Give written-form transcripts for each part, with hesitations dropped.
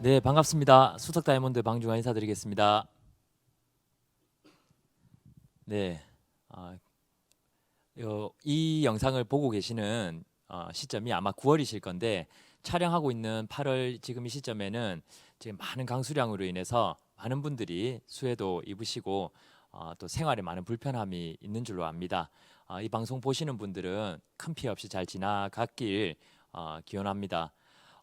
네, 반갑습니다. 수석 다이아몬드 방중환 인사드리겠습니다. 네, 아, 이 영상을 보고 계시는 시점이 아마 9월이실 건데 촬영하고 있는 8월 지금 이 시점에는 지금 많은 강수량으로 인해서 많은 분들이 수해도 입으시고 또 생활에 많은 불편함이 있는 줄로 압니다. 이 방송 보시는 분들은 큰 피해 없이 잘 지나갔길 기원합니다.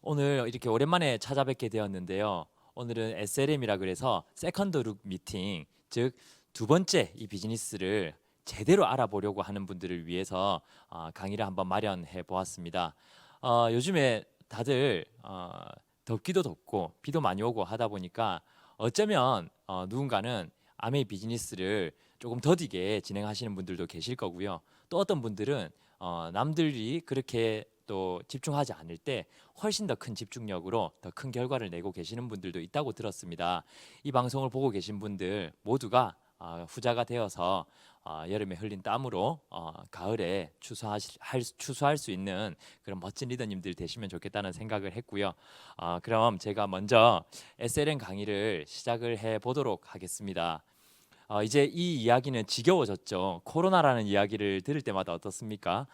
오늘 이렇게 오랜만에 찾아뵙게 되었는데요. 오늘은 SLM이라 그래서 세컨드 룩 미팅, 즉 두 번째 이 비즈니스를 제대로 알아보려고 하는 분들을 위해서 강의를 한번 마련해 보았습니다. 요즘에 다들 덥기도 덥고 비도 많이 오고 하다 보니까 어쩌면 누군가는 아메이 비즈니스를 조금 더디게 진행하시는 분들도 계실 거고요. 또 어떤 분들은 남들이 그렇게 또 집중하지 않을 때 훨씬 더 큰 집중력으로 더 큰 결과를 내고 계시는 분들도 있다고 들었습니다. 이 방송을 보고 계신 분들 모두가 후자가 되어서 여름에 흘린 땀으로 가을에 추수할 수 있는 그런 멋진 리더님들 되시면 좋겠다는 생각을 했고요. 그럼 제가 먼저 SLM 강의를 시작을 해 보도록 하겠습니다. 이제 이 이야기는 지겨워졌죠. 코로나라는 이야기를 들을 때마다 어떻습니까?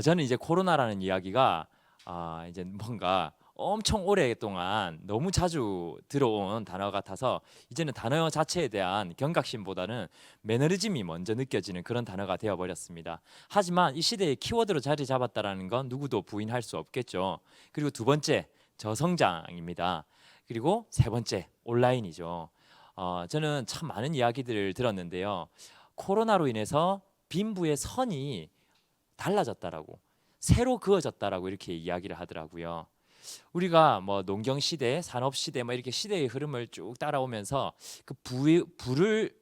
저는 이제 코로나라는 이야기가 이제 뭔가 엄청 오랫동안 너무 자주 들어온 단어 같아서 이제는 단어 자체에 대한 경각심보다는 매너리즘이 먼저 느껴지는 그런 단어가 되어버렸습니다. 하지만 이 시대의 키워드로 자리 잡았다라는 건 누구도 부인할 수 없겠죠. 그리고 두 번째, 저성장입니다. 그리고 세 번째, 온라인이죠. 저는 참 많은 이야기들을 들었는데요. 코로나로 인해서 빈부의 선이 달라졌다라고, 새로 그어졌다라고 이렇게 이야기를 하더라고요. 우리가 뭐 농경 시대, 산업 시대 뭐 이렇게 시대의 흐름을 쭉 따라오면서 그 부를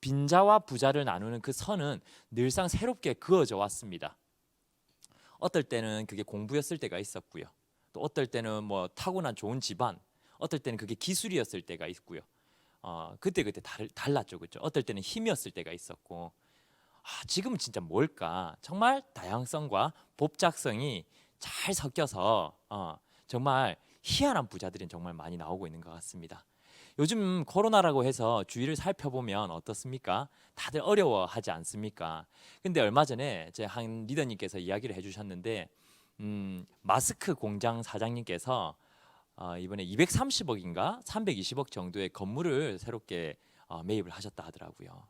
빈자와 부자를 나누는 그 선은 늘상 새롭게 그어져 왔습니다. 어떨 때는 그게 공부였을 때가 있었고요. 또 어떨 때는 뭐 타고난 좋은 집안, 어떨 때는 그게 기술이었을 때가 있고요. 그때 달랐죠, 그렇죠? 어떨 때는 힘이었을 때가 있었고, 지금은 진짜 뭘까? 정말 다양성과 복잡성이 잘 섞여서 정말 희한한 부자들은 정말 많이 나오고 있는 것 같습니다. 요즘 코로나라고 해서 주위를 살펴보면 어떻습니까? 다들 어려워하지 않습니까? 근데 얼마 전에 제 한 리더님께서 이야기를 해주셨는데 마스크 공장 사장님께서 이번에 230억인가 320억 정도의 건물을 새롭게 매입을 하셨다 하더라고요.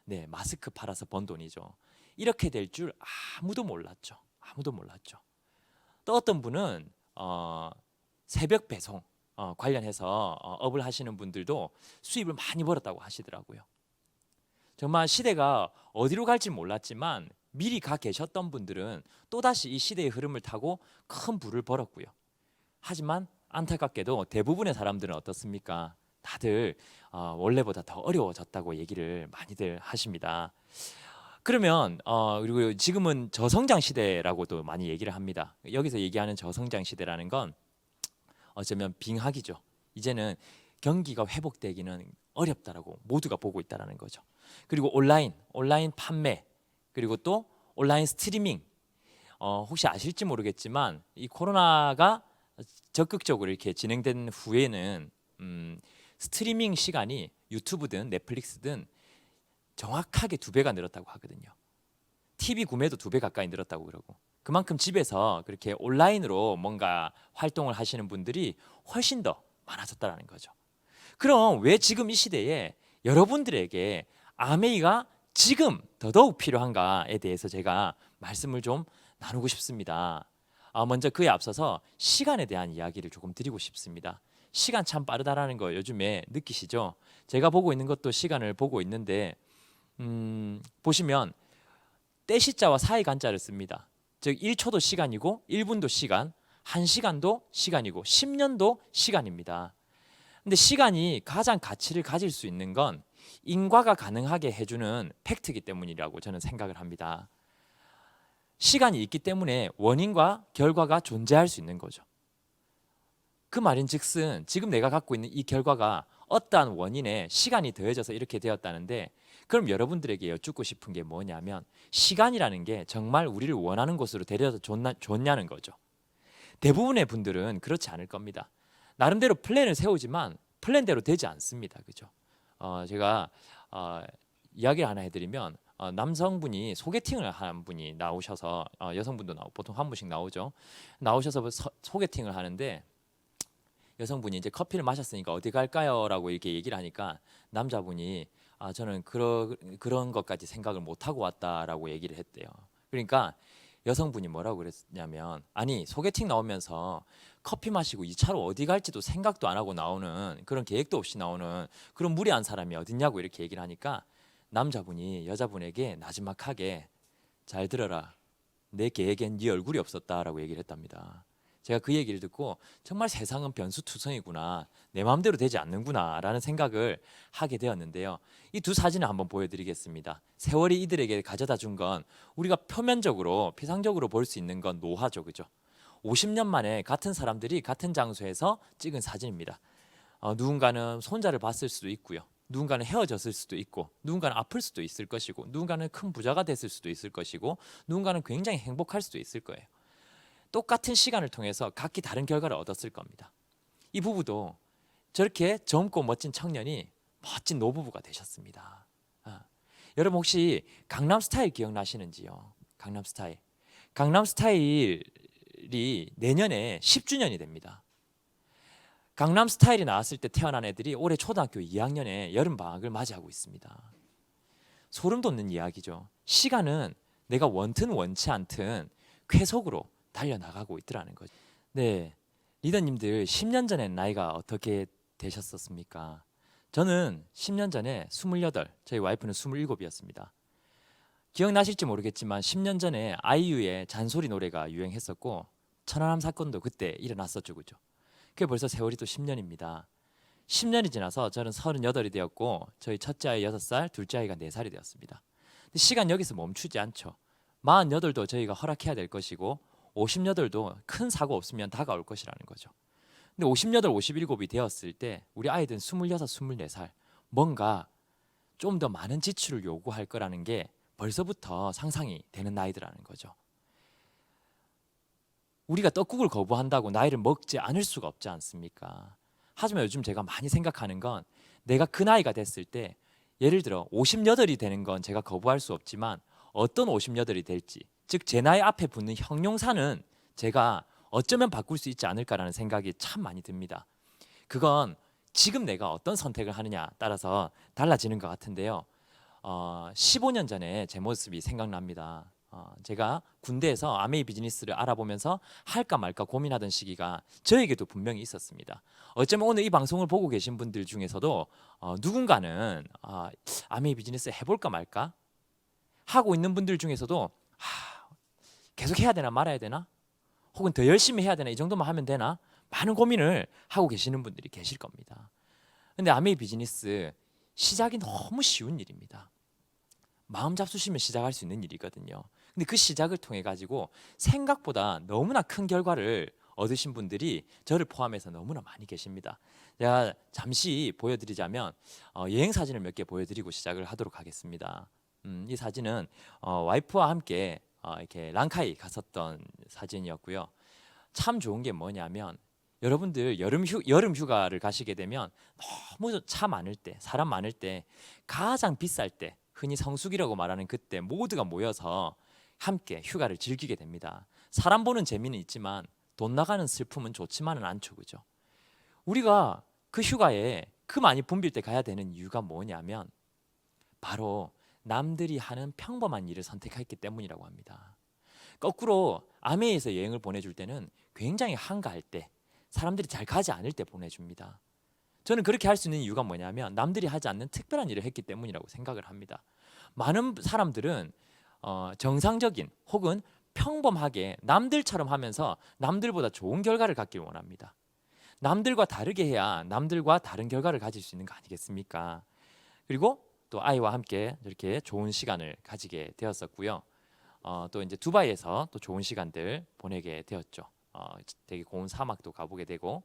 네, 마스크 팔아서 번 돈이죠. 이렇게 될 줄 아무도 몰랐죠. 아무도 몰랐죠. 또 어떤 분은 새벽 배송 관련해서 업을 하시는 분들도 수입을 많이 벌었다고 하시더라고요. 정말 시대가 어디로 갈지 몰랐지만 미리 가 계셨던 분들은 또다시 이 시대의 흐름을 타고 큰 부를 벌었고요. 하지만 안타깝게도 대부분의 사람들은 어떻습니까? 다들 원래보다 더 어려워졌다고 얘기를 많이들 하십니다. 그러면 그리고 지금은 저성장 시대라고도 많이 얘기를 합니다. 여기서 얘기하는 저성장 시대라는 건 어쩌면 빙하기죠. 이제는 경기가 회복되기는 어렵다라고 모두가 보고 있다라는 거죠. 그리고 온라인 판매, 그리고 또 온라인 스트리밍. 혹시 아실지 모르겠지만 이 코로나가 적극적으로 이렇게 진행된 후에는 스트리밍 시간이 유튜브든 넷플릭스든 정확하게 2배가 늘었다고 하거든요. TV 구매도 2배 가까이 늘었다고 그러고, 그만큼 집에서 그렇게 온라인으로 뭔가 활동을 하시는 분들이 훨씬 더 많아졌다는 거죠. 그럼 왜 지금 이 시대에 여러분들에게 아메이가 지금 더더욱 필요한가에 대해서 제가 말씀을 좀 나누고 싶습니다. 먼저 그에 앞서서 시간에 대한 이야기를 조금 드리고 싶습니다. 시간 참 빠르다라는 거 요즘에 느끼시죠? 제가 보고 있는 것도 시간을 보고 있는데 보시면 떼시자와 사이간자를 씁니다. 즉 1초도 시간이고 1분도 시간, 1시간도 시간이고 10년도 시간입니다. 근데 시간이 가장 가치를 가질 수 있는 건 인과가 가능하게 해주는 팩트이기 때문이라고 저는 생각을 합니다. 시간이 있기 때문에 원인과 결과가 존재할 수 있는 거죠. 그 말인즉슨 지금 내가 갖고 있는 이 결과가 어떠한 원인에 시간이 더해져서 이렇게 되었다는데, 그럼 여러분들에게 여쭙고 싶은 게 뭐냐면 시간이라는 게 정말 우리를 원하는 곳으로 데려다 줬냐는 거죠. 대부분의 분들은 그렇지 않을 겁니다. 나름대로 플랜을 세우지만 플랜대로 되지 않습니다. 그죠? 제가 이야기를 하나 해드리면 남성분이 소개팅을 한 분이 나오셔서 여성분도 보통 한 분씩 나오죠. 나오셔서 소개팅을 하는데 여성분이 이제 커피를 마셨으니까 어디 갈까요?라고 이렇게 얘기를 하니까 남자분이 저는 그런 것까지 생각을 못 하고 왔다라고 얘기를 했대요. 그러니까 여성분이 뭐라고 그랬냐면 아니 소개팅 나오면서 커피 마시고 2차로 어디 갈지도 생각도 안 하고 나오는 그런 계획도 없이 나오는 그런 무례한 사람이 어딨냐고 이렇게 얘기를 하니까 남자분이 여자분에게 나지막하게 잘 들어라. 내 계획엔 네 얼굴이 없었다라고 얘기를 했답니다. 제가 그 얘기를 듣고 정말 세상은 변수투성이구나. 내 마음대로 되지 않는구나 라는 생각을 하게 되었는데요. 이 두 사진을 한번 보여드리겠습니다. 세월이 이들에게 가져다 준 건 우리가 표면적으로 피상적으로 볼 수 있는 건 노화죠. 그죠? 50년 만에 같은 사람들이 같은 장소에서 찍은 사진입니다. 누군가는 손자를 봤을 수도 있고요. 누군가는 헤어졌을 수도 있고 누군가는 아플 수도 있을 것이고 누군가는 큰 부자가 됐을 수도 있을 것이고 누군가는 굉장히 행복할 수도 있을 거예요. 똑같은 시간을 통해서 각기 다른 결과를 얻었을 겁니다. 이 부부도 저렇게 젊고 멋진 청년이 멋진 노부부가 되셨습니다. 여러분 혹시 강남스타일 기억나시는지요? 강남스타일. 강남스타일이 내년에 10주년이 됩니다. 강남스타일이 나왔을 때 태어난 애들이 올해 초등학교 2학년에 여름방학을 맞이하고 있습니다. 소름 돋는 이야기죠. 시간은 내가 원튼 원치 않든 쾌속으로 달려나가고 있더라는 거죠. 네, 리더님들 10년 전엔 나이가 어떻게 되셨었습니까? 저는 10년 전에 28, 저희 와이프는 27이었습니다. 기억나실지 모르겠지만 10년 전에 아이유의 잔소리 노래가 유행했었고 천안함 사건도 그때 일어났었죠. 그죠? 그게 벌써 세월이 또 10년입니다. 10년이 지나서 저는 38이 되었고 저희 첫째 아이 6살, 둘째 아이가 4살이 되었습니다. 근데 시간 여기서 멈추지 않죠. 48도 저희가 허락해야 될 것이고 58도 큰 사고 없으면 다가올 것이라는 거죠. 근데 58, 57이 되었을 때 우리 아이들은 26, 24살 뭔가 좀 더 많은 지출을 요구할 거라는 게 벌써부터 상상이 되는 나이들라는 거죠. 우리가 떡국을 거부한다고 나이를 먹지 않을 수가 없지 않습니까? 하지만 요즘 제가 많이 생각하는 건 내가 그 나이가 됐을 때 예를 들어 58이 되는 건 제가 거부할 수 없지만 어떤 58이 될지 즉 제 나이 앞에 붙는 형용사는 제가 어쩌면 바꿀 수 있지 않을까라는 생각이 참 많이 듭니다. 그건 지금 내가 어떤 선택을 하느냐 따라서 달라지는 것 같은데요. 15년 전에 제 모습이 생각납니다. 제가 군대에서 아메이 비즈니스를 알아보면서 할까 말까 고민하던 시기가 저에게도 분명히 있었습니다. 어쩌면 오늘 이 방송을 보고 계신 분들 중에서도 누군가는 아메이 비즈니스 해볼까 말까 하고 있는 분들 중에서도 계속 해야 되나 말아야 되나 혹은 더 열심히 해야 되나 이 정도만 하면 되나 많은 고민을 하고 계시는 분들이 계실 겁니다. 근데 아메이 비즈니스 시작이 너무 쉬운 일입니다. 마음 잡수시면 시작할 수 있는 일이거든요. 근데 그 시작을 통해 가지고 생각보다 너무나 큰 결과를 얻으신 분들이 저를 포함해서 너무나 많이 계십니다. 제가 잠시 보여드리자면 여행 사진을 몇 개 보여드리고 시작을 하도록 하겠습니다. 이 사진은 와이프와 함께 이렇게 랑카이 갔었던 사진이었고요. 참 좋은 게 뭐냐면 여러분들 여름 휴가를 가시게 되면 너무 차 많을 때, 사람 많을 때, 가장 비쌀 때, 흔히 성수기라고 말하는 그때 모두가 모여서 함께 휴가를 즐기게 됩니다. 사람 보는 재미는 있지만 돈 나가는 슬픔은 좋지만은 않죠, 그죠? 우리가 그 휴가에 그 많이 붐빌 때 가야 되는 이유가 뭐냐면 바로 남들이 하는 평범한 일을 선택했기 때문이라고 합니다. 거꾸로 아메이에서 여행을 보내줄 때는 굉장히 한가할 때, 사람들이 잘 가지 않을 때 보내줍니다. 저는 그렇게 할 수 있는 이유가 뭐냐면 남들이 하지 않는 특별한 일을 했기 때문이라고 생각을 합니다. 많은 사람들은 정상적인 혹은 평범하게 남들처럼 하면서 남들보다 좋은 결과를 갖길 원합니다. 남들과 다르게 해야 남들과 다른 결과를 가질 수 있는 거 아니겠습니까? 그리고 또 아이와 함께 이렇게 좋은 시간을 가지게 되었었고요. 또 이제 두바이에서 또 좋은 시간들 보내게 되었죠. 되게 고운 사막도 가보게 되고,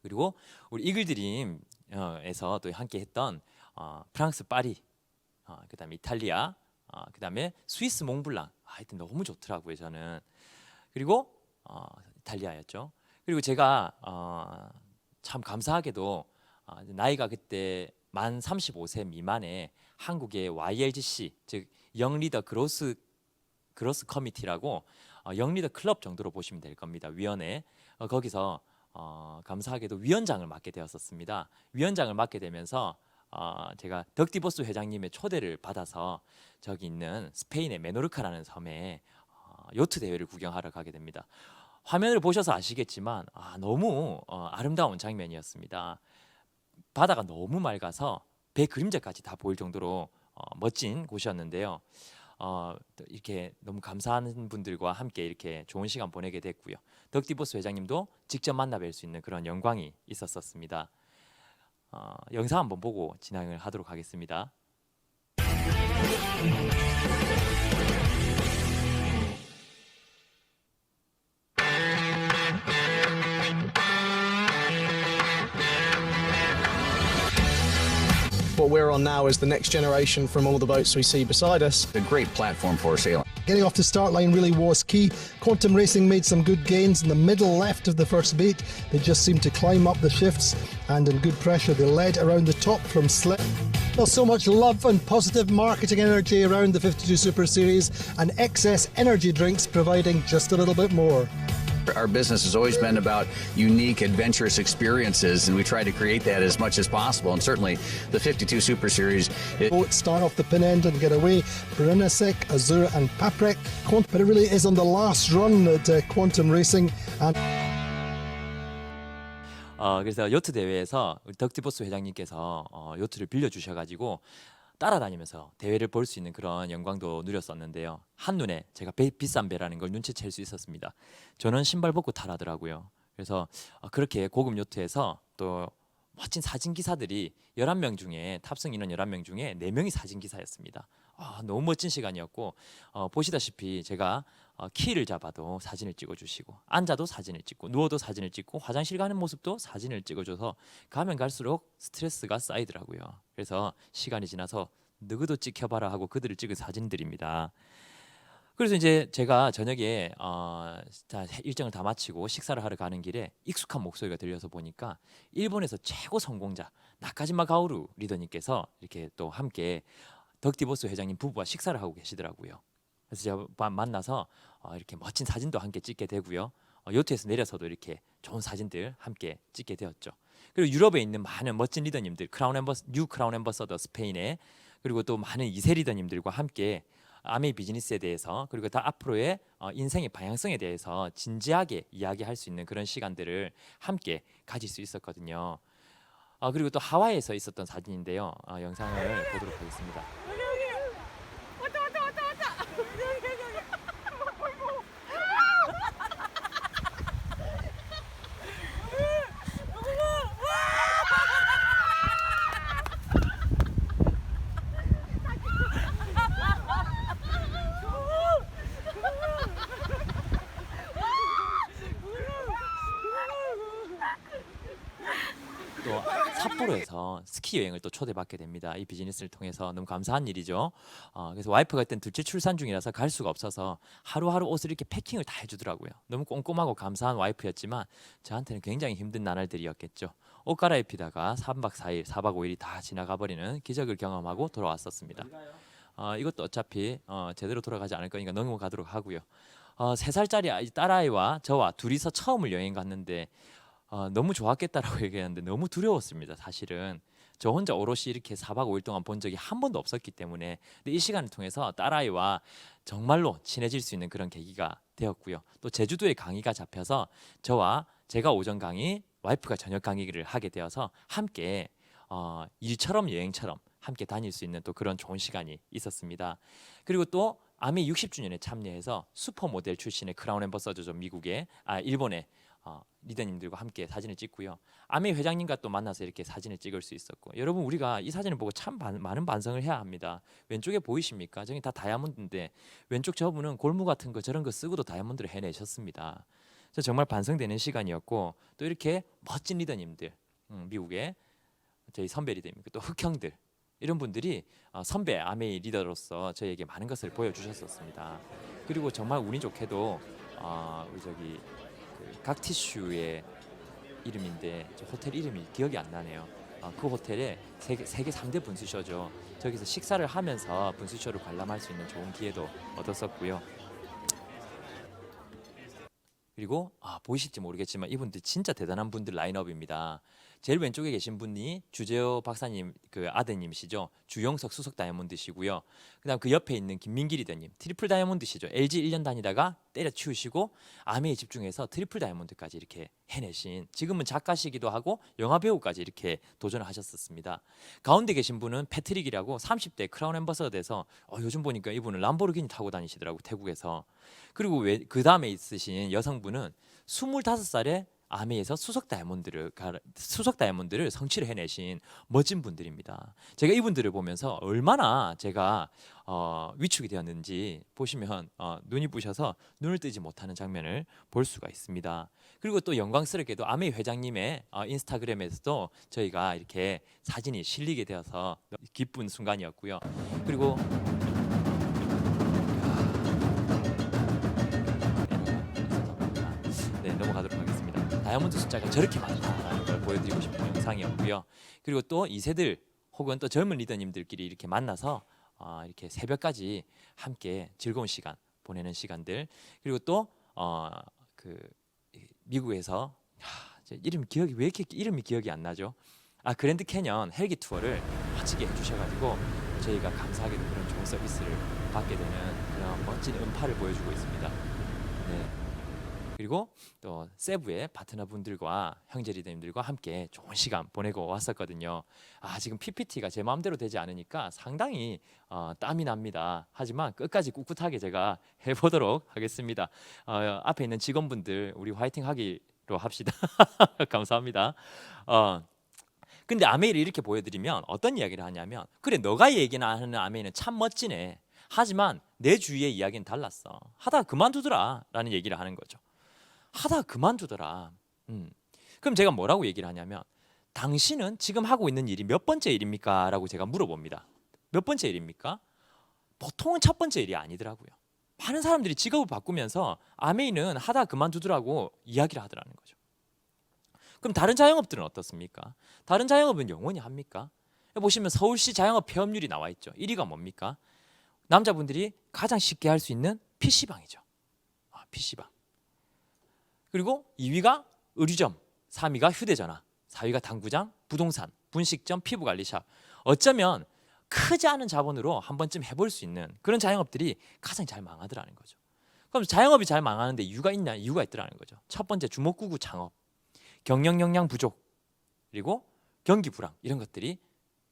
그리고 우리 이글드림에서 또 함께 했던 프랑스 파리, 그다음에 이탈리아, 그다음에 스위스 몽블랑, 하여튼 너무 좋더라고요 저는. 그리고 이탈리아였죠. 그리고 제가 참 감사하게도 나이가 그때 만 35세 미만의 한국의 YLGC 즉 영리더 그로스 커미티라고 영리더 클럽 정도로 보시면 될 겁니다. 위원회 거기서 감사하게도 위원장을 맡게 되었었습니다. 위원장을 맡게 되면서 제가 덕디보스 회장님의 초대를 받아서 저기 있는 스페인의 메노르카라는 섬에 요트 대회를 구경하러 가게 됩니다. 화면을 보셔서 아시겠지만 너무 아름다운 장면이었습니다. 바다가 너무 맑아서 배 그림자까지 다 보일 정도로 멋진 곳이었는데요. 이렇게 너무 감사한 분들과 함께 이렇게 좋은 시간 보내게 됐고요. 덕디보스 회장님도 직접 만나 뵐 수 있는 그런 영광이 있었습니다. 영상 한번 보고 진행을 하도록 하겠습니다. What we're on now is the next generation from all the boats we see beside us. A great platform for sailing. Getting off the start line really was key. Quantum Racing made some good gains in the middle left of the first beat. They just seemed to climb up the shifts, and in good pressure they led around the top from slip. There's so much love and positive marketing energy around the 52 Super Series, and excess energy drinks providing just a little bit more. Our business has always been about unique, adventurous experiences, and we try to create that as much as possible. And certainly, the 52 Super Series. Boats start off the pin end and get away. Berinasek, Azur, and Paprec. But it really is on the last run at Quantum Racing. And 그래서 요트 대회에서 우리 덕디보스 회장님께서 요트를 빌려주셔가지고 따라다니면서 대회를 볼 수 있는 그런 영광도 누렸었는데요. 한눈에 제가 비싼 배라는 걸 눈치챌 수 있었습니다. 저는 신발 벗고 타라더라고요. 그래서 그렇게 고급 요트에서 또 멋진 사진기사들이 11명 중에 탑승 인원 11명 중에 4명이 사진기사였습니다. 너무 멋진 시간이었고 보시다시피 제가 키를 잡아도 사진을 찍어주시고 앉아도 사진을 찍고 누워도 사진을 찍고 화장실 가는 모습도 사진을 찍어줘서 가면 갈수록 스트레스가 쌓이더라고요. 그래서 시간이 지나서 누구도 찍혀봐라 하고 그들을 찍은 사진들입니다. 그래서 이제 제가 저녁에 일정을 다 마치고 식사를 하러 가는 길에 익숙한 목소리가 들려서 보니까 일본에서 최고 성공자 나카지마 가오루 리더님께서 이렇게 또 함께 덕디보스 회장님 부부와 식사를 하고 계시더라고요. 그래서 제가 만나서 이렇게 멋진 사진도 함께 찍게 되고요. 요트에서 내려서도 이렇게 좋은 사진들 함께 찍게 되었죠. 그리고 유럽에 있는 많은 멋진 리더님들, 뉴 크라운 앰버서더 스페인에 그리고 또 많은 2세 리더님들과 함께 아메이 비즈니스에 대해서 그리고 다 앞으로의 인생의 방향성에 대해서 진지하게 이야기할 수 있는 그런 시간들을 함께 가질 수 있었거든요. 그리고 또 하와이에서 있었던 사진인데요. 영상을 보도록 하겠습니다. 또 삿포로에서 스키 여행을 또 초대받게 됩니다. 이 비즈니스를 통해서 너무 감사한 일이죠. 그래서 와이프가 그땐 둘째 출산 중이라서 갈 수가 없어서 하루하루 옷을 이렇게 패킹을 다 해주더라고요. 너무 꼼꼼하고 감사한 와이프였지만 저한테는 굉장히 힘든 나날들이었겠죠. 옷 갈아입히다가 3박 4일, 4박 5일이 다 지나가 버리는 기적을 경험하고 돌아왔었습니다. 이것도 어차피 제대로 돌아가지 않을 거니까 넘어가도록 하고요. 3살짜리 딸아이와 저와 둘이서 처음을 여행 갔는데 너무 좋았겠다라고 얘기했는데 너무 두려웠습니다. 사실은 저 혼자 오롯이 이렇게 4박 5일 동안 본 적이 한 번도 없었기 때문에 근데 이 시간을 통해서 딸아이와 정말로 친해질 수 있는 그런 계기가 되었고요. 또 제주도에 강의가 잡혀서 제가 오전 강의, 와이프가 저녁 강의를 하게 되어서 함께 일처럼 여행처럼 함께 다닐 수 있는 또 그런 좋은 시간이 있었습니다. 그리고 또 아미 60주년에 참여해서 슈퍼모델 출신의 크라운 앰버서더죠. 일본의 리더님들과 함께 사진을 찍고요. 아미 회장님과 또 만나서 이렇게 사진을 찍을 수 있었고 여러분 우리가 이 사진을 보고 참 많은 반성을 해야 합니다. 왼쪽에 보이십니까? 저기 다 다이아몬드인데 왼쪽 저분은 골무 같은 거 저런 거 쓰고도 다이아몬드를 해내셨습니다. 그래서 정말 반성되는 시간이었고 또 이렇게 멋진 리더님들 미국의 저희 선배 리더님 또 흑형들 이런 분들이 선배 아메이 리더로서 저에게 많은 것을 보여주셨었습니다. 그리고 정말 운이 좋게도 우리 저기 각 티슈에 이름인데 저 호텔 이름이 기억이 안 나네요. 그 호텔에 세계 3대 분수쇼죠. 저기서 식사를 하면서 분수쇼를 관람할 수 있는 좋은 기회도 얻었었고요. 그리고 보이실지 모르겠지만 이분들 진짜 대단한 분들 라인업입니다. 제일 왼쪽에 계신 분이 주재호 박사님 그 아드님이시죠. 주영석 수석 다이아몬드시고요. 그다음 그 옆에 있는 김민기 리더님 트리플 다이아몬드시죠. LG 1년 다니다가 때려치우시고 아메에 집중해서 트리플 다이아몬드까지 이렇게 해내신, 지금은 작가시기도 하고 영화 배우까지 이렇게 도전을 하셨었습니다. 가운데 계신 분은 패트릭이라고 30대 크라운 앰버서더 돼서 요즘 보니까 이분은 람보르기니 타고 다니시더라고, 태국에서. 그리고 그 다음에 있으신 여성분은 25살에 아메에서 수석 다이아몬드를 성취를 해내신 멋진 분들입니다. 제가 이분들을 보면서 얼마나 제가 위축이 되었는지 보시면 눈이 부셔서 눈을 뜨지 못하는 장면을 볼 수가 있습니다. 그리고 또 영광스럽게도 아메 회장님의 인스타그램에서도 저희가 이렇게 사진이 실리게 되어서 기쁜 순간이었고요. 그리고 넘어가도록 하겠습니다. 다이아몬드 숫자가 저렇게 많다라는 걸 보여드리고 싶은 영상이었고요. 그리고 또 이세들 혹은 또 젊은 리더님들끼리 이렇게 만나서 이렇게 새벽까지 함께 즐거운 시간 보내는 시간들, 그리고 또 그 미국에서 왜 이렇게 이름이 기억이 안 나죠? 그랜드 캐년 헬기 투어를 멋지게 해주셔가지고 저희가 감사하게도 그런 좋은 서비스를 받게 되는 그런 멋진 음파를 보여주고 있습니다. 네. 그리고 또 세부의 파트너분들과 형제 리더님들과 함께 좋은 시간 보내고 왔었거든요. 지금 PPT가 제 마음대로 되지 않으니까 상당히 땀이 납니다. 하지만 끝까지 꿋꿋하게 제가 해보도록 하겠습니다. 앞에 있는 직원분들 우리 화이팅 하기로 합시다. 감사합니다. 근데 아메이를 이렇게 보여드리면 어떤 이야기를 하냐면, 그래 너가 얘기하는 아메이는 참 멋지네. 하지만 내 주위의 이야기는 달랐어. 하다가 그만두더라 라는 얘기를 하는 거죠. 하다가 그만두더라. 그럼 제가 뭐라고 얘기를 하냐면, 당신은 지금 하고 있는 일이 몇 번째 일입니까? 라고 제가 물어봅니다. 몇 번째 일입니까? 보통은 첫 번째 일이 아니더라고요. 많은 사람들이 직업을 바꾸면서 아메이는 하다가 그만두더라고 이야기를 하더라는 거죠. 그럼 다른 자영업들은 어떻습니까? 다른 자영업은 영원히 합니까? 보시면 서울시 자영업 폐업률이 나와 있죠. 1위가 뭡니까? 남자분들이 가장 쉽게 할 수 있는 PC방이죠. PC방. 그리고 2위가 의류점, 3위가 휴대전화, 4위가 당구장, 부동산, 분식점, 피부관리샵. 어쩌면 크지 않은 자본으로 한 번쯤 해볼 수 있는 그런 자영업들이 가장 잘 망하더라는 거죠. 그럼 자영업이 잘 망하는데 이유가 있냐? 이유가 있더라는 거죠. 첫 번째, 주먹구구 창업, 경영 역량 부족, 그리고 경기 불황, 이런 것들이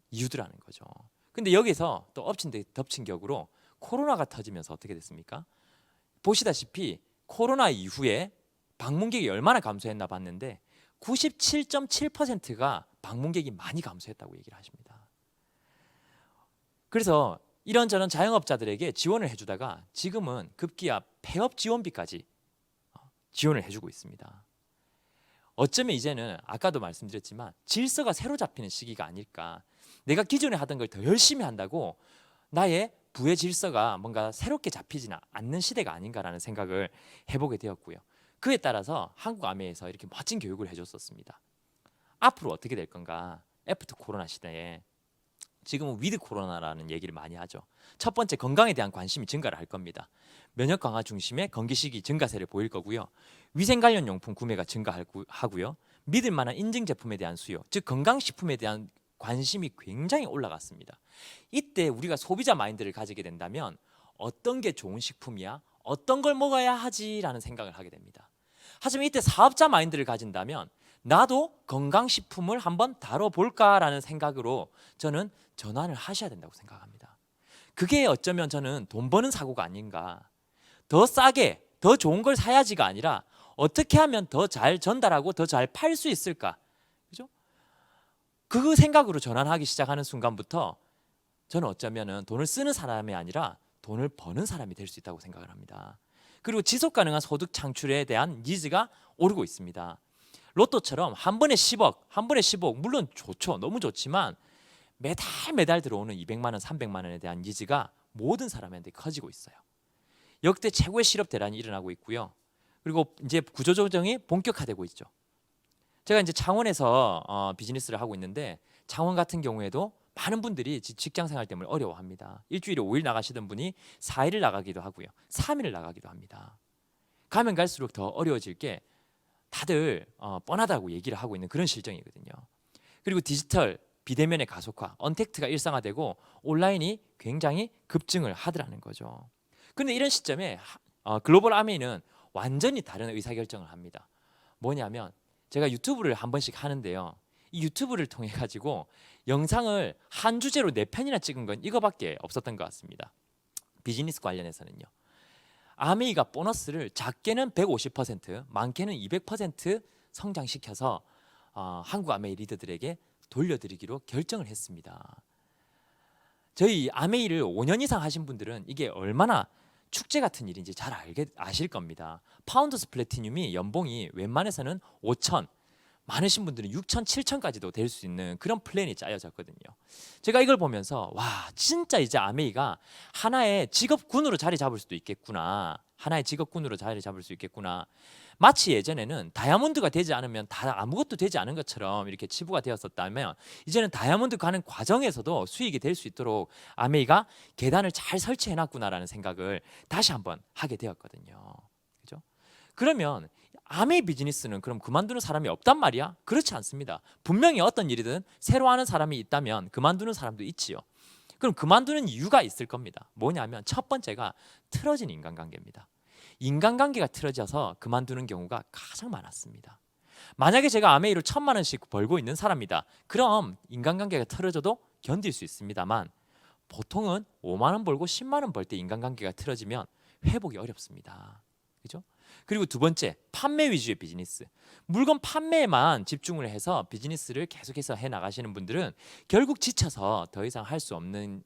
이유더라는 거죠. 근데 여기서 또 엎친 데 덮친 격으로 코로나가 터지면서 어떻게 됐습니까? 보시다시피 코로나 이후에 방문객이 얼마나 감소했나 봤는데 97.7%가 방문객이 많이 감소했다고 얘기를 하십니다. 그래서 이런저런 자영업자들에게 지원을 해주다가 지금은 급기야 폐업 지원비까지 지원을 해주고 있습니다. 어쩌면 이제는 아까도 말씀드렸지만 질서가 새로 잡히는 시기가 아닐까. 내가 기존에 하던 걸 더 열심히 한다고 나의 부의 질서가 뭔가 새롭게 잡히지는 않는 시대가 아닌가라는 생각을 해보게 되었고요. 그에 따라서 한국 아메에서 이렇게 멋진 교육을 해줬었습니다. 앞으로 어떻게 될 건가? 애프터 코로나 시대에 지금은 위드 코로나라는 얘기를 많이 하죠. 첫 번째, 건강에 대한 관심이 증가를 할 겁니다. 면역 강화 중심의 건기식이 증가세를 보일 거고요. 위생 관련 용품 구매가 증가하고요. 믿을 만한 인증 제품에 대한 수요, 즉 건강식품에 대한 관심이 굉장히 올라갔습니다. 이때 우리가 소비자 마인드를 가지게 된다면 어떤 게 좋은 식품이야? 어떤 걸 먹어야 하지라는 생각을 하게 됩니다. 하지만 이때 사업자 마인드를 가진다면 나도 건강식품을 한번 다뤄볼까라는 생각으로 저는 전환을 하셔야 된다고 생각합니다. 그게 어쩌면 저는 돈 버는 사고가 아닌가. 더 싸게 더 좋은 걸 사야지가 아니라 어떻게 하면 더 잘 전달하고 더 잘 팔 수 있을까. 그죠? 그 생각으로 전환하기 시작하는 순간부터 저는 어쩌면 돈을 쓰는 사람이 아니라 돈을 버는 사람이 될 수 있다고 생각을 합니다. 그리고 지속 가능한 소득 창출에 대한 니즈가 오르고 있습니다. 로또처럼 한 번에 10억 물론 좋죠. 너무 좋지만 매달 들어오는 200만 원, 300만 원에 대한 니즈가 모든 사람한테 커지고 있어요. 역대 최고의 실업 대란이 일어나고 있고요. 그리고 이제 구조조정이 본격화되고 있죠. 제가 이제 창원에서 비즈니스를 하고 있는데 창원 같은 경우에도 많은 분들이 직장 생활 때문에 어려워합니다. 일주일에 5일 나가시던 분이 4일을 나가기도 하고요. 3일을 나가기도 합니다. 가면 갈수록 더 어려워질 게 다들 뻔하다고 얘기를 하고 있는 그런 실정이거든요. 그리고 디지털 비대면의 가속화, 언택트가 일상화되고 온라인이 굉장히 급증을 하더라는 거죠. 그런데 이런 시점에 글로벌 아메이는 완전히 다른 의사결정을 합니다. 뭐냐면 제가 유튜브를 한 번씩 하는데요. 이 유튜브를 통해 가지고 영상을 한 주제로 4편이나 찍은 건 이거밖에 없었던 것 같습니다. 비즈니스 관련해서는요. 아메이가 보너스를 작게는 150%, 많게는 200% 성장시켜서 한국 아메이 리더들에게 돌려드리기로 결정을 했습니다. 저희 아메이를 5년 이상 하신 분들은 이게 얼마나 축제 같은 일인지 잘 아실 겁니다. 파운더스 플래티늄이 연봉이 웬만해서는 5천, 많으신 분들은 6천, 7천까지도 될 수 있는 그런 플랜이 짜여졌거든요. 제가 이걸 보면서 와, 진짜 이제 아메이가 하나의 직업군으로 자리 잡을 수도 있겠구나. 하나의 직업군으로 자리 잡을 수 있겠구나. 마치 예전에는 다이아몬드가 되지 않으면 다 아무것도 되지 않은 것처럼 이렇게 치부가 되었었다면 이제는 다이아몬드 가는 과정에서도 수익이 될 수 있도록 아메이가 계단을 잘 설치해 놨구나라는 생각을 다시 한번 하게 되었거든요. 그죠? 그러면 아메이 비즈니스는 그럼 그만두는 사람이 없단 말이야? 그렇지 않습니다. 분명히 어떤 일이든 새로 하는 사람이 있다면 그만두는 사람도 있지요. 그럼 그만두는 이유가 있을 겁니다. 뭐냐면 첫 번째가 틀어진 인간관계입니다. 인간관계가 틀어져서 그만두는 경우가 가장 많았습니다. 만약에 제가 아메이로 1,000만 원씩 벌고 있는 사람이다. 그럼 인간관계가 틀어져도 견딜 수 있습니다만 보통은 5만 원 벌고 10만 원 벌 때 인간관계가 틀어지면 회복이 어렵습니다. 그죠? 그리고 두 번째, 판매 위주의 비즈니스. 물건 판매에만 집중을 해서 비즈니스를 계속해서 해 나가시는 분들은 결국 지쳐서 더 이상 할 수 없는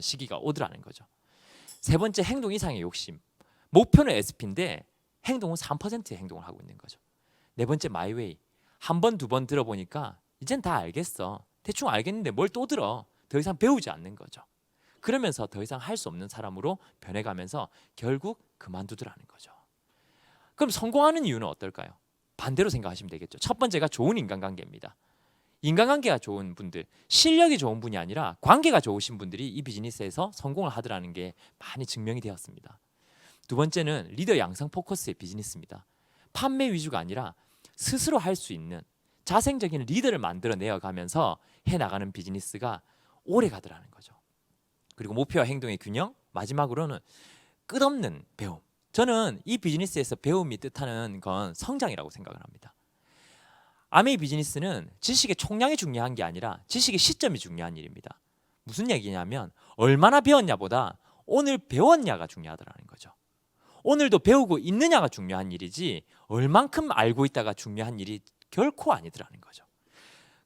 시기가 오더라는 거죠. 세 번째, 행동 이상의 욕심. 목표는 SP인데 행동은 3%의 행동을 하고 있는 거죠. 네 번째, 마이웨이. 한 번, 두 번 들어보니까 이젠 다 알겠어. 대충 알겠는데 뭘 또 들어. 더 이상 배우지 않는 거죠. 그러면서 더 이상 할 수 없는 사람으로 변해가면서 결국 그만두더라는 거죠. 그럼 성공하는 이유는 어떨까요? 반대로 생각하시면 되겠죠. 첫 번째가 좋은 인간관계입니다. 인간관계가 좋은 분들, 실력이 좋은 분이 아니라 관계가 좋으신 분들이 이 비즈니스에서 성공을 하더라는 게 많이 증명이 되었습니다. 두 번째는 리더 양성 포커스의 비즈니스입니다. 판매 위주가 아니라 스스로 할 수 있는 자생적인 리더를 만들어내어 가면서 해나가는 비즈니스가 오래 가더라는 거죠. 그리고 목표와 행동의 균형, 마지막으로는 끝없는 배움. 저는 이 비즈니스에서 배움이 뜻하는 건 성장이라고 생각을 합니다. 아메이 비즈니스는 지식의 총량이 중요한 게 아니라 지식의 시점이 중요한 일입니다. 무슨 얘기냐면 얼마나 배웠냐보다 오늘 배웠냐가 중요하다는 거죠. 오늘도 배우고 있느냐가 중요한 일이지 얼만큼 알고 있다가 중요한 일이 결코 아니더라는 거죠.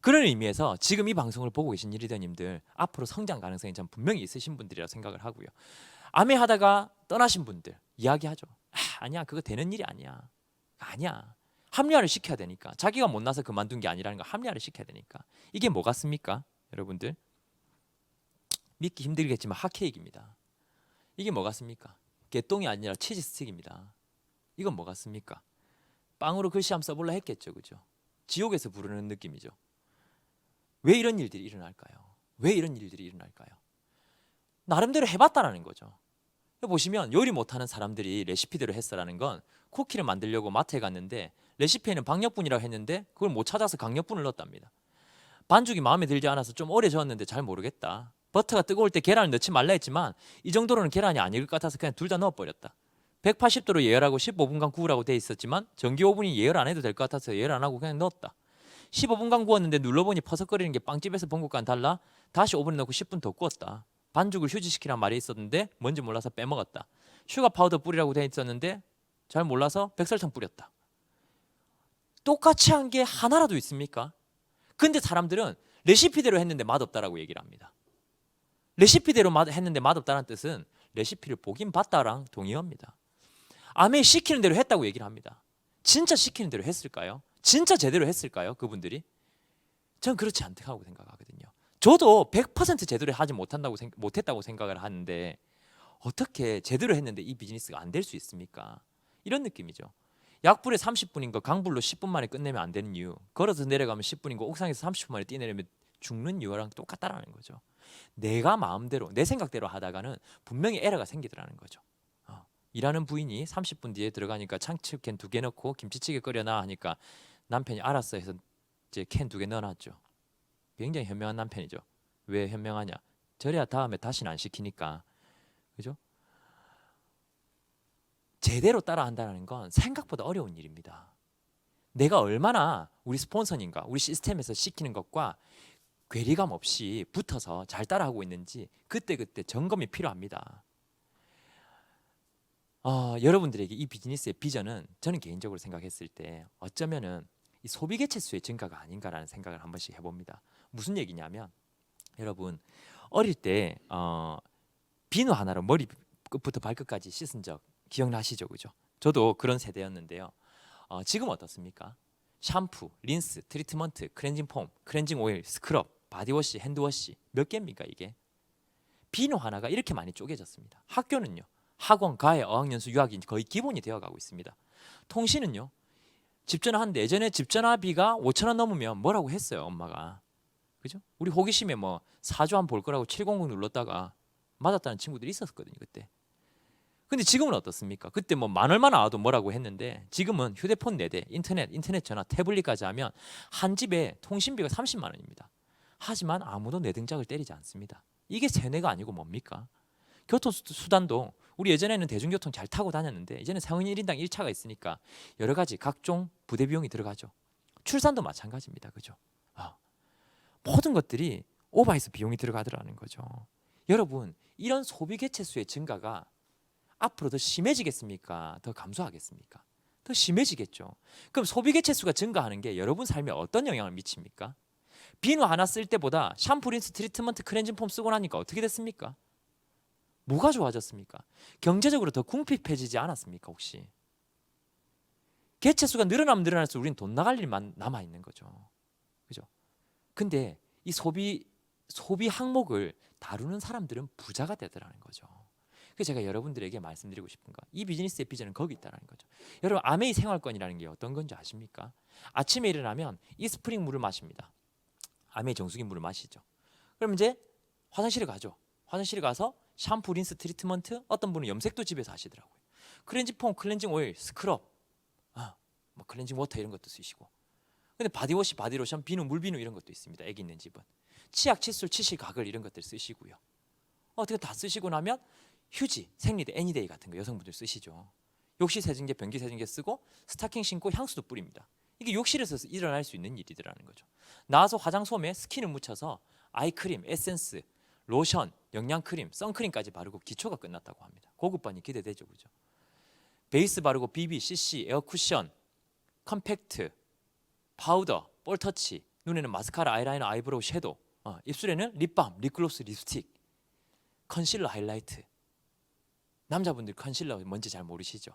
그런 의미에서 지금 이 방송을 보고 계신 리더님들 앞으로 성장 가능성이 전 분명히 있으신 분들이라고 생각을 하고요. 아메이 하다가 떠나신 분들 이야기하죠. 아니야, 그거 되는 일이 아니야. 아니야. 합리화를 시켜야 되니까. 자기가 못나서 그만둔 게 아니라는 거 합리화를 시켜야 되니까. 이게 뭐 같습니까? 여러분들 믿기 힘들겠지만 핫케이크입니다. 이게 뭐 같습니까? 개똥이 아니라 치즈 스틱입니다. 이건 뭐 같습니까? 빵으로 글씨 한번 써볼라 했겠죠. 그죠? 지옥에서 부르는 느낌이죠. 왜 이런 일들이 일어날까요? 왜 이런 일들이 일어날까요? 나름대로 해봤다라는 거죠. 보시면 요리 못하는 사람들이 레시피대로 했어라는 건 쿠키를 만들려고 마트에 갔는데 레시피에는 박력분이라고 했는데 그걸 못 찾아서 강력분을 넣었답니다. 반죽이 마음에 들지 않아서 좀 오래 저었는데 잘 모르겠다. 버터가 뜨거울 때 계란을 넣지 말라 했지만 이 정도로는 계란이 아닐 것 같아서 그냥 둘 다 넣어버렸다. 180도로 예열하고 15분간 구우라고 돼 있었지만 전기 오븐이 예열 안 해도 될 것 같아서 예열 안 하고 그냥 넣었다. 15분간 구웠는데 눌러보니 퍼석거리는 게 빵집에서 본 것과는 달라. 다시 오븐에 넣고 10분 더 구웠다. 반죽을 휴지시키란 말이 있었는데 뭔지 몰라서 빼먹었다. 슈가 파우더 뿌리라고 돼 있었는데 잘 몰라서 백설탕 뿌렸다. 똑같이 한 게 하나라도 있습니까? 근데 사람들은 레시피대로 했는데 맛없다라고 얘기를 합니다. 레시피대로 했는데 맛없다는 뜻은 레시피를 보긴 봤다랑 동의어입니다. 아메이 시키는 대로 했다고 얘기를 합니다. 진짜 시키는 대로 했을까요? 진짜 제대로 했을까요? 그분들이? 전 그렇지 않다고 생각하거든요. 저도 100% 제대로 하지 못했다고 생각을 하는데 어떻게 제대로 했는데 이 비즈니스가 안 될 수 있습니까? 이런 느낌이죠. 약불에 30분인 거 강불로 10분 만에 끝내면 안 되는 이유, 걸어서 내려가면 10분인 거 옥상에서 30분 만에 뛰내려면 죽는 이유랑 똑같다라는 거죠. 내가 마음대로 내 생각대로 하다가는 분명히 에러가 생기더라는 거죠. 일하는 부인이 30분 뒤에 들어가니까 참치캔 2개 넣고 김치찌개 끓여놔 하니까 남편이 알았어 해서 이제 캔 2개 넣어놨죠. 굉장히 현명한 남편이죠. 왜 현명하냐? 저래야 다음에 다시는 안 시키니까. 그죠? 제대로 따라한다는 건 생각보다 어려운 일입니다. 내가 얼마나 우리 스폰서님과 우리 시스템에서 시키는 것과 괴리감 없이 붙어서 잘 따라하고 있는지 그때그때 점검이 필요합니다. 여러분들에게 이 비즈니스의 비전은 저는 개인적으로 생각했을 때 어쩌면은 이 소비 개체 수의 증가가 아닌가라는 생각을 한 번씩 해봅니다. 무슨 얘기냐면 여러분 어릴 때 비누 하나로 머리 끝부터 발끝까지 씻은 적 기억나시죠, 그죠? 저도 그런 세대였는데요. 지금 어떻습니까? 샴푸, 린스, 트리트먼트, 클렌징 폼, 클렌징 오일, 스크럽, 바디워시, 핸드워시 몇 개입니까 이게? 비누 하나가 이렇게 많이 쪼개졌습니다. 학교는요. 학원, 과외, 어학연수, 유학이 거의 기본이 되어가고 있습니다. 통신은요. 집 전화하는데 예전에 집 전화비가 5,000원 넘으면 뭐라고 했어요, 엄마가. 그죠? 우리 호기심에 뭐 사주 한번 볼 거라고 700 눌렀다가 맞았다는 친구들이 있었거든요, 그때. 근데 지금은 어떻습니까? 그때 뭐 만 얼마 나와도 뭐라고 했는데 지금은 휴대폰 4대, 인터넷 전화, 태블릿까지 하면 한 집에 통신비가 30만 원입니다. 하지만 아무도 내 등짝을 때리지 않습니다. 이게 세뇌가 아니고 뭡니까? 교통수단도 우리 예전에는 대중교통 잘 타고 다녔는데 이제는 성인 1인당 1차가 있으니까 여러 가지 각종 부대 비용이 들어가죠. 출산도 마찬가지입니다. 그죠? 모든 것들이 오버해서 비용이 들어가더라는 거죠. 여러분, 이런 소비 개체 수의 증가가 앞으로 더 심해지겠습니까? 더 감소하겠습니까? 더 심해지겠죠. 그럼 소비 개체 수가 증가하는 게 여러분 삶에 어떤 영향을 미칩니까? 비누 하나 쓸 때보다 샴푸, 린스, 트리트먼트, 클렌징 폼 쓰고 나니까 어떻게 됐습니까? 뭐가 좋아졌습니까? 경제적으로 더 궁핍해지지 않았습니까 혹시? 개체 수가 늘어나면 늘어날수록 우리는 돈 나갈 일만 남아 있는 거죠. 그죠? 근데 이 소비 항목을 다루는 사람들은 부자가 되더라는 거죠. 그래서 제가 여러분들에게 말씀드리고 싶은 거, 이 비즈니스의 비전은 거기 있다는 거죠. 여러분, 아메이 생활권이라는 게 어떤 건지 아십니까? 아침에 일어나면 이 스프링 물을 마십니다. 아메이 정수기 물을 마시죠. 그럼 이제 화장실에 가죠. 화장실에 가서 샴푸, 린스, 트리트먼트, 어떤 분은 염색도 집에서 하시더라고요. 클렌징 폼, 클렌징 오일, 스크럽, 뭐 클렌징 워터 이런 것도 쓰시고. 근데 바디워시, 바디로션, 비누, 물비누 이런 것도 있습니다. 애기 있는 집은. 치약, 칫솔, 치실, 가글 이런 것들 쓰시고요. 어떻게 다 쓰시고 나면 휴지, 생리대, 애니데이 같은 거 여성분들 쓰시죠. 욕실 세정제, 변기 세정제 쓰고 스타킹 신고 향수도 뿌립니다. 이게 욕실에서 일어날 수 있는 일이더라는 거죠. 나와서 화장솜에 스킨을 묻혀서 아이크림, 에센스, 로션, 영양크림, 선크림까지 바르고 기초가 끝났다고 합니다. 고급반이 기대되죠, 그죠? 베이스 바르고 BB, CC, 에어쿠션, 컴팩트, 파우더, 볼터치, 눈에는 마스카라, 아이라이너, 아이브로우, 섀도우, 입술에는 립밤, 립글로스, 립스틱, 컨실러, 하이라이트. 남자분들 컨실러 뭔지 잘 모르시죠?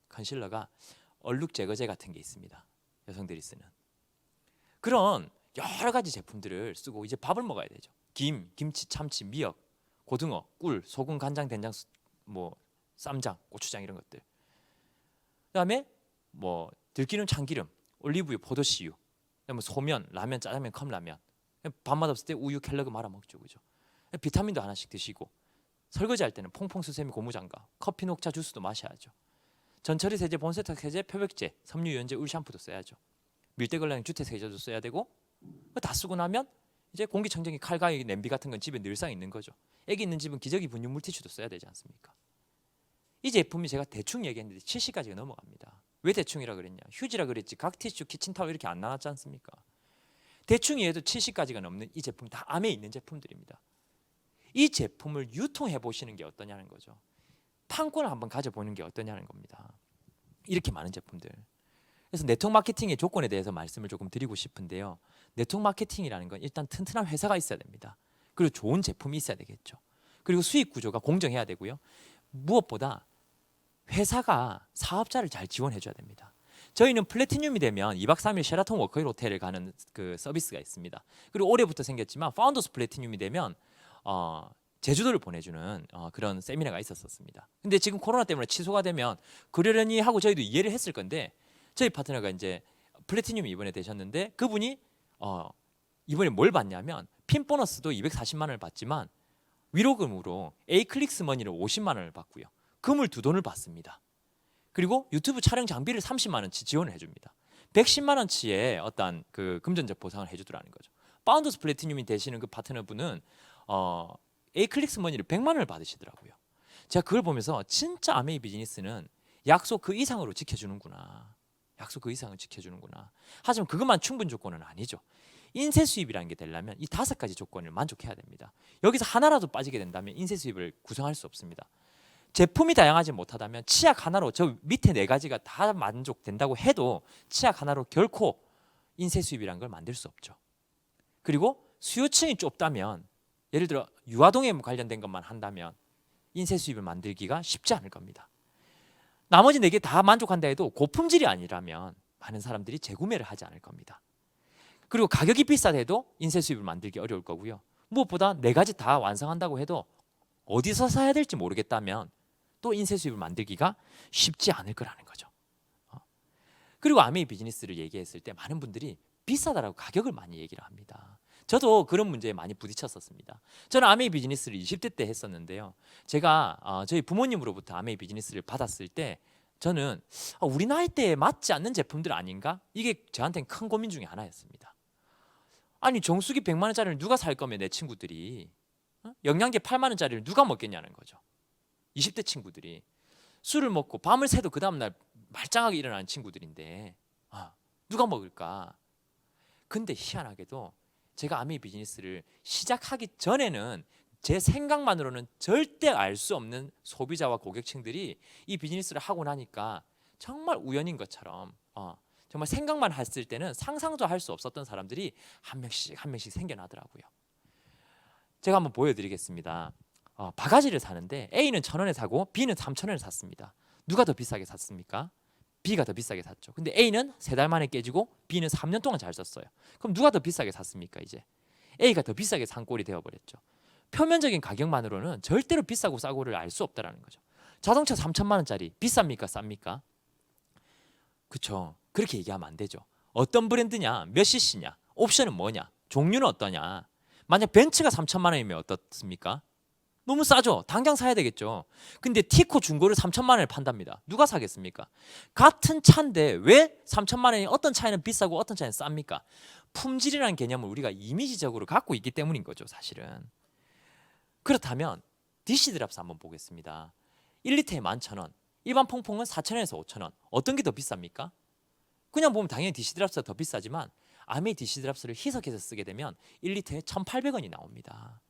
컨실러가 얼룩 제거제 같은 게 있습니다. 여성들이 쓰는 그런 여러 가지 제품들을 쓰고 이제 밥을 먹어야 되죠. 김, 김치, 참치, 미역, 고등어, 꿀, 소금, 간장, 된장, 뭐 쌈장, 고추장 이런 것들. 그다음에 뭐 들기름, 참기름, 올리브유, 포도씨유, 그다음에 소면, 라면, 짜장면, 컵라면. 밥맛 없을 때 우유, 켈러그 말아 먹죠, 그죠? 비타민도 하나씩 드시고 설거지할 때는 퐁퐁 수세미, 고무장갑, 커피, 녹차, 주스도 마셔야죠. 전처리 세제, 본세탁 세제, 표백제, 섬유 유연제, 울 샴푸도 써야죠. 밀대 걸레는 주택 세제도 써야 되고 다 쓰고 나면 이제 공기청정기, 칼과이, 냄비 같은 건 집에 늘상 있는 거죠. 애기 있는 집은 기저귀, 분유, 물티슈도 써야 되지 않습니까? 이 제품이 제가 대충 얘기했는데 70가지가 넘어갑니다. 왜 대충이라 그랬냐? 휴지라 그랬지 각 티슈, 키친타월 이렇게 안 나왔지 않습니까? 대충이 해도 70가지가 넘는 이 제품 다 암에 있는 제품들입니다. 이 제품을 유통해 보시는 게 어떠냐는 거죠. 판권을 한번 가져보는 게 어떠냐는 겁니다. 이렇게 많은 제품들. 그래서 네트워크 마케팅의 조건에 대해서 말씀을 조금 드리고 싶은데요. 네트워크 마케팅이라는 건 일단 튼튼한 회사가 있어야 됩니다. 그리고 좋은 제품이 있어야 되겠죠. 그리고 수익 구조가 공정해야 되고요. 무엇보다 회사가 사업자를 잘 지원해 줘야 됩니다. 저희는 플래티늄이 되면 2박 3일 셰라톤 워커힐 호텔을 가는 그 서비스가 있습니다. 그리고 올해부터 생겼지만 파운더스 플래티늄이 되면 제주도를 보내주는 그런 세미나가 있었습니다. 근데 지금 코로나 때문에 취소가 되면 그러려니 하고 저희도 이해를 했을 건데 저희 파트너가 이제 플래티늄이 이번에 되셨는데 그분이 이번에 뭘 받냐면 핀 보너스도 240만 원을 받지만 위로금으로 에이클릭스 머니를 50만 원을 받고요. 금을 2돈을 받습니다. 그리고 유튜브 촬영 장비를 30만 원치 지원을 해줍니다. 110만 원치의 어떤 그 금전적 보상을 해주더라는 거죠. 파운더스 플래티늄이 되시는 그 파트너분은 에이클릭스 머니를 100만 원을 받으시더라고요. 제가 그걸 보면서 진짜 아메이 비즈니스는 약속 그 이상으로 지켜주는구나. 약속 그 이상을 지켜주는구나. 하지만 그것만 충분 조건은 아니죠. 인쇄 수입이라는 게 되려면 이 5가지 조건을 만족해야 됩니다. 여기서 하나라도 빠지게 된다면 인쇄 수입을 구성할 수 없습니다. 제품이 다양하지 못하다면 치약 하나로 저 밑에 4가지가 다 만족된다고 해도 치약 하나로 결코 인쇄 수입이라는 걸 만들 수 없죠. 그리고 수요층이 좁다면 예를 들어 유아동에 관련된 것만 한다면 인쇄 수입을 만들기가 쉽지 않을 겁니다. 나머지 4개 다 만족한다 해도 고품질이 아니라면 많은 사람들이 재구매를 하지 않을 겁니다. 그리고 가격이 비싸도 인쇄 수입을 만들기 어려울 거고요. 무엇보다 4가지 다 완성한다고 해도 어디서 사야 될지 모르겠다면 또 인쇄 수입을 만들기가 쉽지 않을 거라는 거죠. 그리고 아메이 비즈니스를 얘기했을 때 많은 분들이 비싸다라고 가격을 많이 얘기를 합니다. 저도 그런 문제에 많이 부딪혔었습니다. 저는 아메이 비즈니스를 20대 때 했었는데요. 제가 저희 부모님으로부터 아메이 비즈니스를 받았을 때 저는 우리 나이대에 맞지 않는 제품들 아닌가? 이게 저한테는 큰 고민 중에 하나였습니다. 아니 정수기 100만 원짜리를 누가 살 거면 내 친구들이 영양제 8만 원짜리를 누가 먹겠냐는 거죠. 20대 친구들이 술을 먹고 밤을 새도 그 다음날 말짱하게 일어나는 친구들인데 누가 먹을까? 근데 희한하게도 제가 아메이 비즈니스를 시작하기 전에는 제 생각만으로는 절대 알 수 없는 소비자와 고객층들이 이 비즈니스를 하고 나니까 정말 우연인 것처럼 정말 생각만 했을 때는 상상도 할 수 없었던 사람들이 한 명씩 생겨나더라고요. 제가 한번 보여드리겠습니다. 바가지를 사는데 A는 1,000원에 사고 B는 3,000원에 샀습니다. 누가 더 비싸게 샀습니까? B가 더 비싸게 샀죠. 근데 A는 3달 만에 깨지고 B는 3년 동안 잘 썼어요. 그럼 누가 더 비싸게 샀습니까? 이제 A가 더 비싸게 산 꼴이 되어버렸죠. 표면적인 가격만으로는 절대로 비싸고 싸고를 알 수 없다는 거죠. 자동차 3천만 원짜리 비쌉니까? 쌉니까? 그렇죠. 그렇게 얘기하면 안 되죠. 어떤 브랜드냐, 몇 cc냐, 옵션은 뭐냐, 종류는 어떠냐. 만약 벤츠가 3천만 원이면 어떻습니까? 너무 싸죠. 당장 사야 되겠죠. 근데 티코 중고를 3천만 원에 판답니다. 누가 사겠습니까? 같은 차인데 왜 3천만 원이 어떤 차에는 비싸고 어떤 차에는 쌉니까? 품질이라는 개념을 우리가 이미지적으로 갖고 있기 때문인 거죠, 사실은. 그렇다면 DC 드랍스 한번 보겠습니다. 1리터에 11,000원, 일반 퐁퐁은 4,000원에서 5,000원. 어떤 게 더 비쌉니까? 그냥 보면 당연히 DC 드랍스가 더 비싸지만 아메이 DC 드랍스를 희석해서 쓰게 되면 1리터에 1,800원이 나옵니다.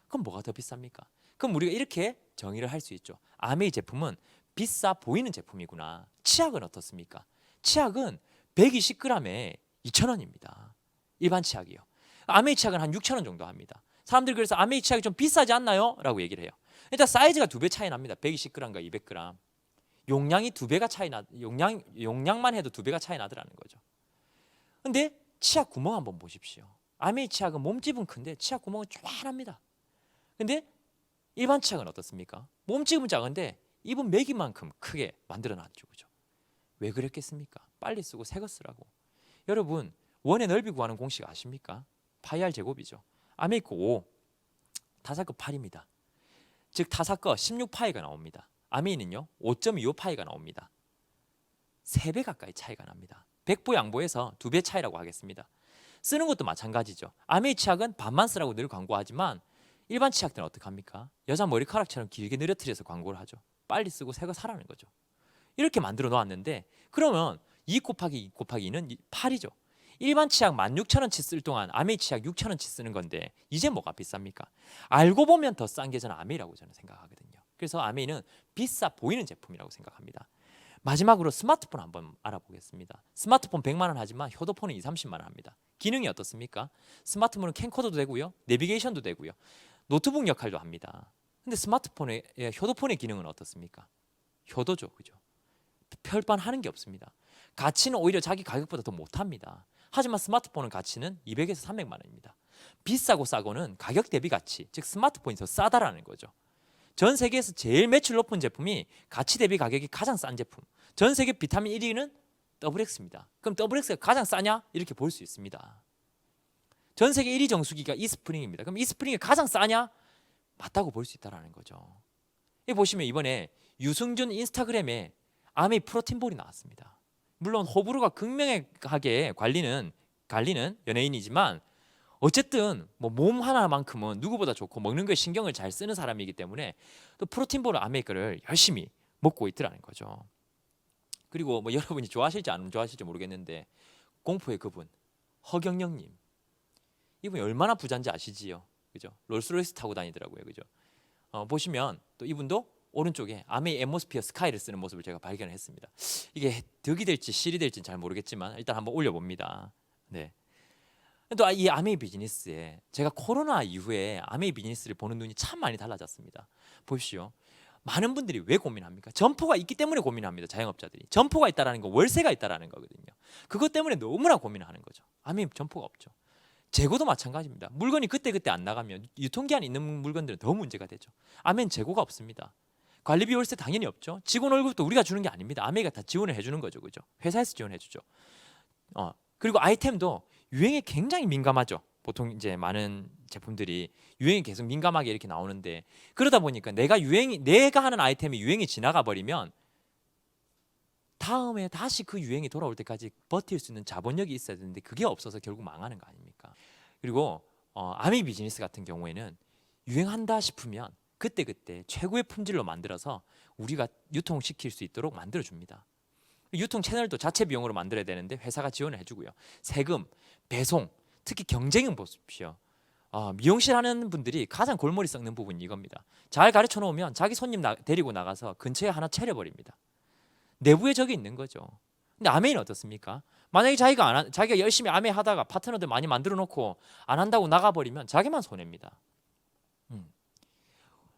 그럼 뭐가 더 비쌉니까? 그럼 우리가 이렇게 정의를 할 수 있죠. 아메이 제품은 비싸 보이는 제품이구나. 치약은 어떻습니까? 치약은 120g에 2,000원입니다. 일반 치약이요. 아메이 치약은 한 6,000원 정도 합니다. 사람들이 그래서 아메이 치약이 좀 비싸지 않나요? 라고 얘기를 해요. 일단 사이즈가 2배 차이 납니다. 120g과 200g. 용량이 2배가 차이 용량만 해도 2배가 차이 나더라는 거죠. 근데 치약 구멍 한번 보십시오. 아메이 치약은 몸집은 큰데 치약 구멍은 조그만합니다. 근데 일반 치약은 어떻습니까? 몸집은 작은데 입은 메기만큼 크게 만들어 놨죠. 그죠? 왜 그랬겠습니까? 빨리 쓰고 새 거 쓰라고. 여러분, 원의 넓이 구하는 공식 아십니까? 파이 R 제곱이죠. 아메이 거 5, 타사 거 8입니다. 즉 타사 거 16파이가 나옵니다. 아메이는요 5.25파이가 나옵니다. 3배 가까이 차이가 납니다. 백보 양보해서 2배 차이라고 하겠습니다. 쓰는 것도 마찬가지죠. 아메이 치약은 반만 쓰라고 늘 광고하지만 일반 치약들은 어떡합니까? 여자 머리카락처럼 길게 늘어뜨려서 광고를 하죠. 빨리 쓰고 새 거 사라는 거죠. 이렇게 만들어 놓았는데 그러면 2 곱하기 2 곱하기 2는 8이죠. 일반 치약 16,000원치 쓸 동안 아메이 치약 6,000원치 쓰는 건데 이제 뭐가 비쌉니까? 알고 보면 더 싼 게 저는 아메이라고 저는 생각하거든요. 그래서 아메이는 비싸 보이는 제품이라고 생각합니다. 마지막으로 스마트폰 한번 알아보겠습니다. 스마트폰 100만 원 하지만 효도폰은 2, 30만 원 합니다. 기능이 어떻습니까? 스마트폰은 캠코더도 되고요. 내비게이션도 되고요. 노트북 역할도 합니다. 근데 스마트폰의 효도폰의 기능은 어떻습니까? 효도죠. 그죠? 별반 하는 게 없습니다. 가치는 오히려 자기 가격보다 더 못합니다. 하지만 스마트폰은 가치는 200에서 300만 원입니다. 비싸고 싸고는 가격 대비 가치, 즉 스마트폰이 더 싸다라는 거죠. 전 세계에서 제일 매출 높은 제품이 가치 대비 가격이 가장 싼 제품. 전 세계 비타민 1위는 WX입니다. 그럼 WX가 가장 싸냐? 이렇게 볼 수 있습니다. 전 세계 1위 정수기가 이스프링입니다. 그럼 이스프링이 가장 싸냐? 맞다고 볼 수 있다라는 거죠. 여기 보시면 이번에 유승준 인스타그램에 아메이 프로틴볼이 나왔습니다. 물론 호불호가 극명하게 갈리는 연예인이지만 어쨌든 뭐 몸 하나만큼은 누구보다 좋고 먹는 거에 신경을 잘 쓰는 사람이기 때문에 또 프로틴볼을 아메이 거를 열심히 먹고 있더라는 거죠. 그리고 뭐 여러분이 좋아하실지 안 좋아하실지 모르겠는데 공포의 그분 허경영님, 이분이 얼마나 부자인지 아시지요? 그죠? 롤스로이스 타고 다니더라고요. 그죠? 보시면 또 이분도 오른쪽에 아메이 앰모스피어 스카이를 쓰는 모습을 제가 발견했습니다. 이게 덕이 될지 실이 될지는 잘 모르겠지만 일단 한번 올려봅니다. 네. 또 이 아메이 비즈니스에 제가 코로나 이후에 아메이 비즈니스를 보는 눈이 참 많이 달라졌습니다. 보십시오. 많은 분들이 왜 고민합니까? 점포가 있기 때문에 고민합니다. 자영업자들이. 점포가 있다라는 건 월세가 있다라는 거거든요. 그것 때문에 너무나 고민하는 거죠. 아메이 점포가 없죠. 재고도 마찬가지입니다. 물건이 그때그때 안 나가면 유통기한 있는 물건들은 더 문제가 되죠. 아메이는 재고가 없습니다. 관리비 월세 당연히 없죠. 직원 월급도 우리가 주는 게 아닙니다. 아메이가 다 지원을 해주는 거죠. 그죠? 회사에서 지원해 주죠. 그리고 아이템도 유행에 굉장히 민감하죠. 보통 이제 많은 제품들이 유행이 계속 민감하게 이렇게 나오는데 그러다 보니까 내가 하는 아이템이 유행이 지나가 버리면 다음에 다시 그 유행이 돌아올 때까지 버틸 수 있는 자본력이 있어야 되는데 그게 없어서 결국 망하는 거 아닙니까? 그리고 아메이 비즈니스 같은 경우에는 유행한다 싶으면 그때그때 최고의 품질로 만들어서 우리가 유통시킬 수 있도록 만들어줍니다. 유통 채널도 자체 비용으로 만들어야 되는데 회사가 지원을 해주고요. 세금, 배송, 특히 경쟁은 보십시오. 미용실 하는 분들이 가장 골머리 썩는 부분이 이겁니다. 잘 가르쳐 놓으면 자기 손님 데리고 나가서 근처에 하나 차려버립니다. 내부에 적이 있는 거죠. 근데 아메이는 어떻습니까? 만약에 자기가 열심히 아메이 하다가 파트너들 많이 만들어 놓고 안 한다고 나가버리면 자기만 손해입니다.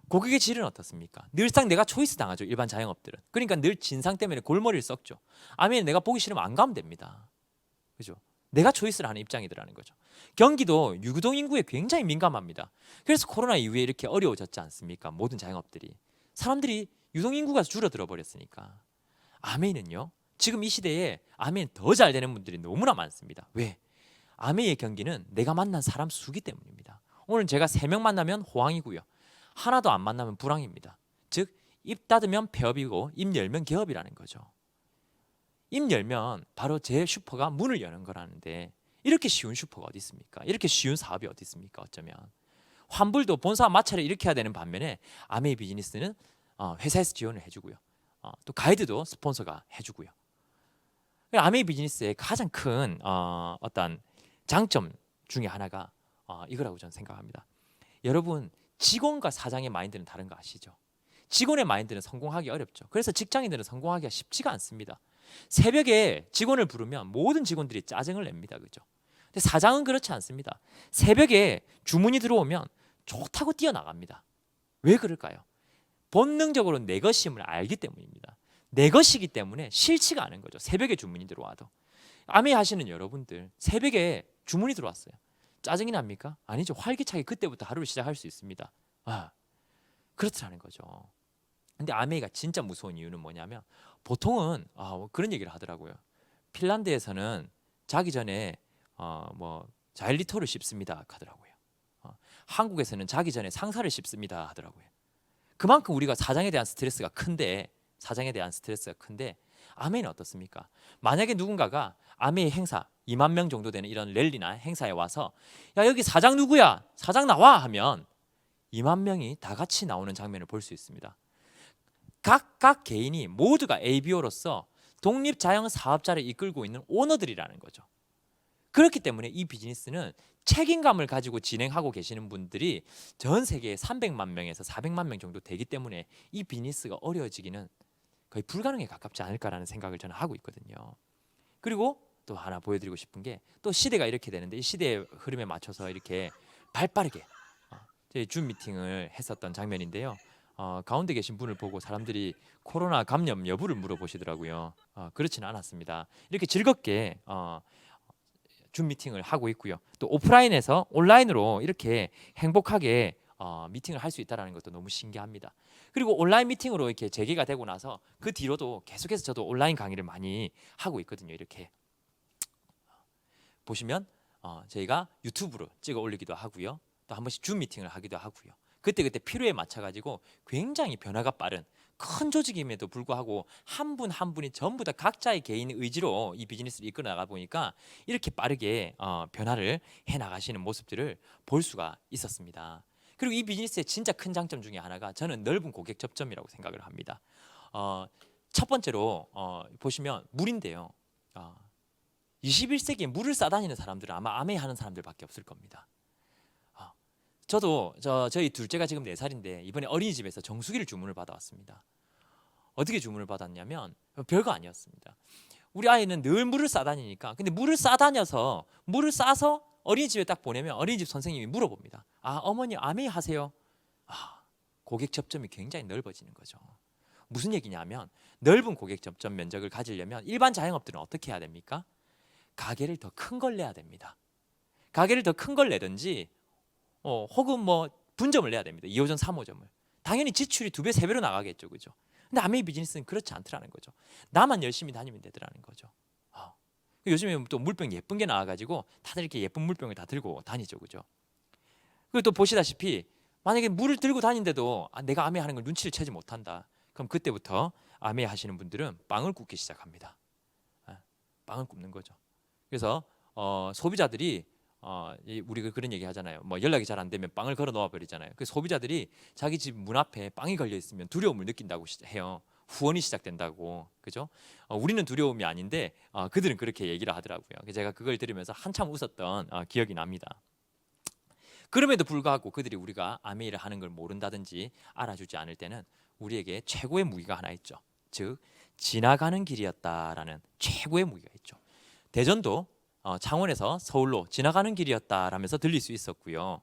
고객의 질은 어떻습니까? 늘상 내가 초이스 당하죠. 일반 자영업들은. 그러니까 늘 진상 때문에 골머리를 썩죠. 아메이는 내가 보기 싫으면 안 가면 됩니다. 그죠? 내가 초이스를 하는 입장이더라는 거죠. 경기도 유구동 인구에 굉장히 민감합니다. 그래서 코로나 이후에 이렇게 어려워졌지 않습니까? 모든 자영업들이. 사람들이 유동 인구가 줄어들어 버렸으니까. 아메이는요. 지금 이 시대에 아메이는 더 잘 되는 분들이 너무나 많습니다. 왜? 아메이의 경기는 내가 만난 사람 수기 때문입니다. 오늘 제가 3명 만나면 호황이고요. 하나도 안 만나면 불황입니다. 즉 입 닫으면 폐업이고 입 열면 개업이라는 거죠. 입 열면 바로 제 슈퍼가 문을 여는 거라는데 이렇게 쉬운 슈퍼가 어디 있습니까? 이렇게 쉬운 사업이 어디 있습니까? 어쩌면 환불도 본사 마찰을 일으켜야 되는 반면에 아메이 비즈니스는 회사에서 지원을 해주고요. 또 가이드도 스폰서가 해주고요. 아메이 비즈니스의 가장 큰 어떤 장점 중에 하나가 이거라고 저는 생각합니다. 여러분 직원과 사장의 마인드는 다른 거 아시죠? 직원의 마인드는 성공하기 어렵죠. 그래서 직장인들은 성공하기가 쉽지가 않습니다. 새벽에 직원을 부르면 모든 직원들이 짜증을 냅니다. 그죠? 근데 사장은 그렇지 않습니다. 새벽에 주문이 들어오면 좋다고 뛰어나갑니다. 왜 그럴까요? 본능적으로 내 것임을 알기 때문입니다. 내 것이기 때문에 싫지가 않은 거죠. 새벽에 주문이 들어와도. 아메이 하시는 여러분들 새벽에 주문이 들어왔어요. 짜증이 납니까? 아니죠. 활기차게 그때부터 하루를 시작할 수 있습니다. 그렇더라는 거죠. 근데 아메이가 진짜 무서운 이유는 뭐냐면 보통은 그런 얘기를 하더라고요. 핀란드에서는 자기 전에 자일리토를 씹습니다 하더라고요. 한국에서는 자기 전에 상사를 씹습니다 하더라고요. 그만큼 우리가 사장에 대한 스트레스가 큰데 아메이는 어떻습니까? 만약에 누군가가 아메이 행사 2만 명 정도 되는 이런 랠리나 행사에 와서 야 여기 사장 누구야? 사장 나와 하면 2만 명이 다 같이 나오는 장면을 볼 수 있습니다. 각 개인이 모두가 ABO로서 독립자영사업자를 이끌고 있는 오너들이라는 거죠. 그렇기 때문에 이 비즈니스는 책임감을 가지고 진행하고 계시는 분들이 전 세계에 300만 명에서 400만 명 정도 되기 때문에 이 비즈니스가 어려워지기는 거의 불가능에 가깝지 않을까라는 생각을 저는 하고 있거든요. 그리고 또 하나 보여드리고 싶은 게 또 시대가 이렇게 되는데 이 시대의 흐름에 맞춰서 이렇게 발빠르게 저희 줌 미팅을 했었던 장면인데요. 가운데 계신 분을 보고 사람들이 코로나 감염 여부를 물어보시더라고요. 그렇지는 않았습니다. 이렇게 즐겁게 줌 미팅을 하고 있고요. 또 오프라인에서 온라인으로 이렇게 행복하게 미팅을 할 수 있다는 것도 너무 신기합니다. 그리고 온라인 미팅으로 이렇게 재개가 되고 나서 그 뒤로도 계속해서 저도 온라인 강의를 많이 하고 있거든요. 이렇게 보시면 저희가 유튜브로 찍어 올리기도 하고요. 또 한 번씩 줌 미팅을 하기도 하고요. 그때 필요에 맞춰 가지고 굉장히 변화가 빠른 큰 조직임에도 불구하고 한 분 한 분이 전부 다 각자의 개인 의지로 이 비즈니스를 이끌어 나가 보니까 이렇게 빠르게 변화를 해 나가시는 모습들을 볼 수가 있었습니다. 그리고 이 비즈니스의 진짜 큰 장점 중에 하나가 저는 넓은 고객 접점이라고 생각을 합니다. 첫 번째로 보시면 물인데요. 21세기에 물을 싸다니는 사람들은 아마 아메이하는 사람들밖에 없을 겁니다. 저도 저희 둘째가 지금 4살인데 이번에 어린이집에서 정수기를 주문을 받아왔습니다. 어떻게 주문을 받았냐면 별거 아니었습니다. 우리 아이는 늘 물을 싸다니니까 근데 물을 싸다녀서 물을 싸서 어린이집에 딱 보내면 어린이집 선생님이 물어봅니다. 어머니 아메이 하세요? 고객 접점이 굉장히 넓어지는 거죠. 무슨 얘기냐면 넓은 고객 접점 면적을 가지려면 일반 자영업들은 어떻게 해야 됩니까? 가게를 더 큰 걸 내야 됩니다. 가게를 더 큰 걸 내든지 혹은 뭐 분점을 내야 됩니다. 2호점, 3호점을. 당연히 지출이 2배, 3배로 나가겠죠. 그죠? 근데 아메이 비즈니스는 그렇지 않더라는 거죠. 나만 열심히 다니면 되더라는 거죠. 요즘에 또 물병 예쁜 게 나와가지고 다들 이렇게 예쁜 물병을 다 들고 다니죠. 그죠? 그리고 또 보시다시피 만약에 물을 들고 다니는데도 내가 아메이 하는 걸 눈치를 채지 못한다. 그럼 그때부터 아메이 하시는 분들은 빵을 굽기 시작합니다. 빵을 굽는 거죠. 그래서 소비자들이 우리가 그런 얘기 하잖아요. 뭐 연락이 잘 안 되면 빵을 걸어 놓아 버리잖아요. 그 소비자들이 자기 집 문 앞에 빵이 걸려 있으면 두려움을 느낀다고 해요. 후원이 시작된다고. 그죠? 우리는 두려움이 아닌데 그들은 그렇게 얘기를 하더라고요. 제가 그걸 들으면서 한참 웃었던 기억이 납니다. 그럼에도 불구하고 그들이 우리가 아메이를 하는 걸 모른다든지 알아주지 않을 때는 우리에게 최고의 무기가 하나 있죠. 즉 지나가는 길이었다라는 최고의 무기가 있죠. 대전도 창원에서 서울로 지나가는 길이었다라면서 들릴 수 있었고요.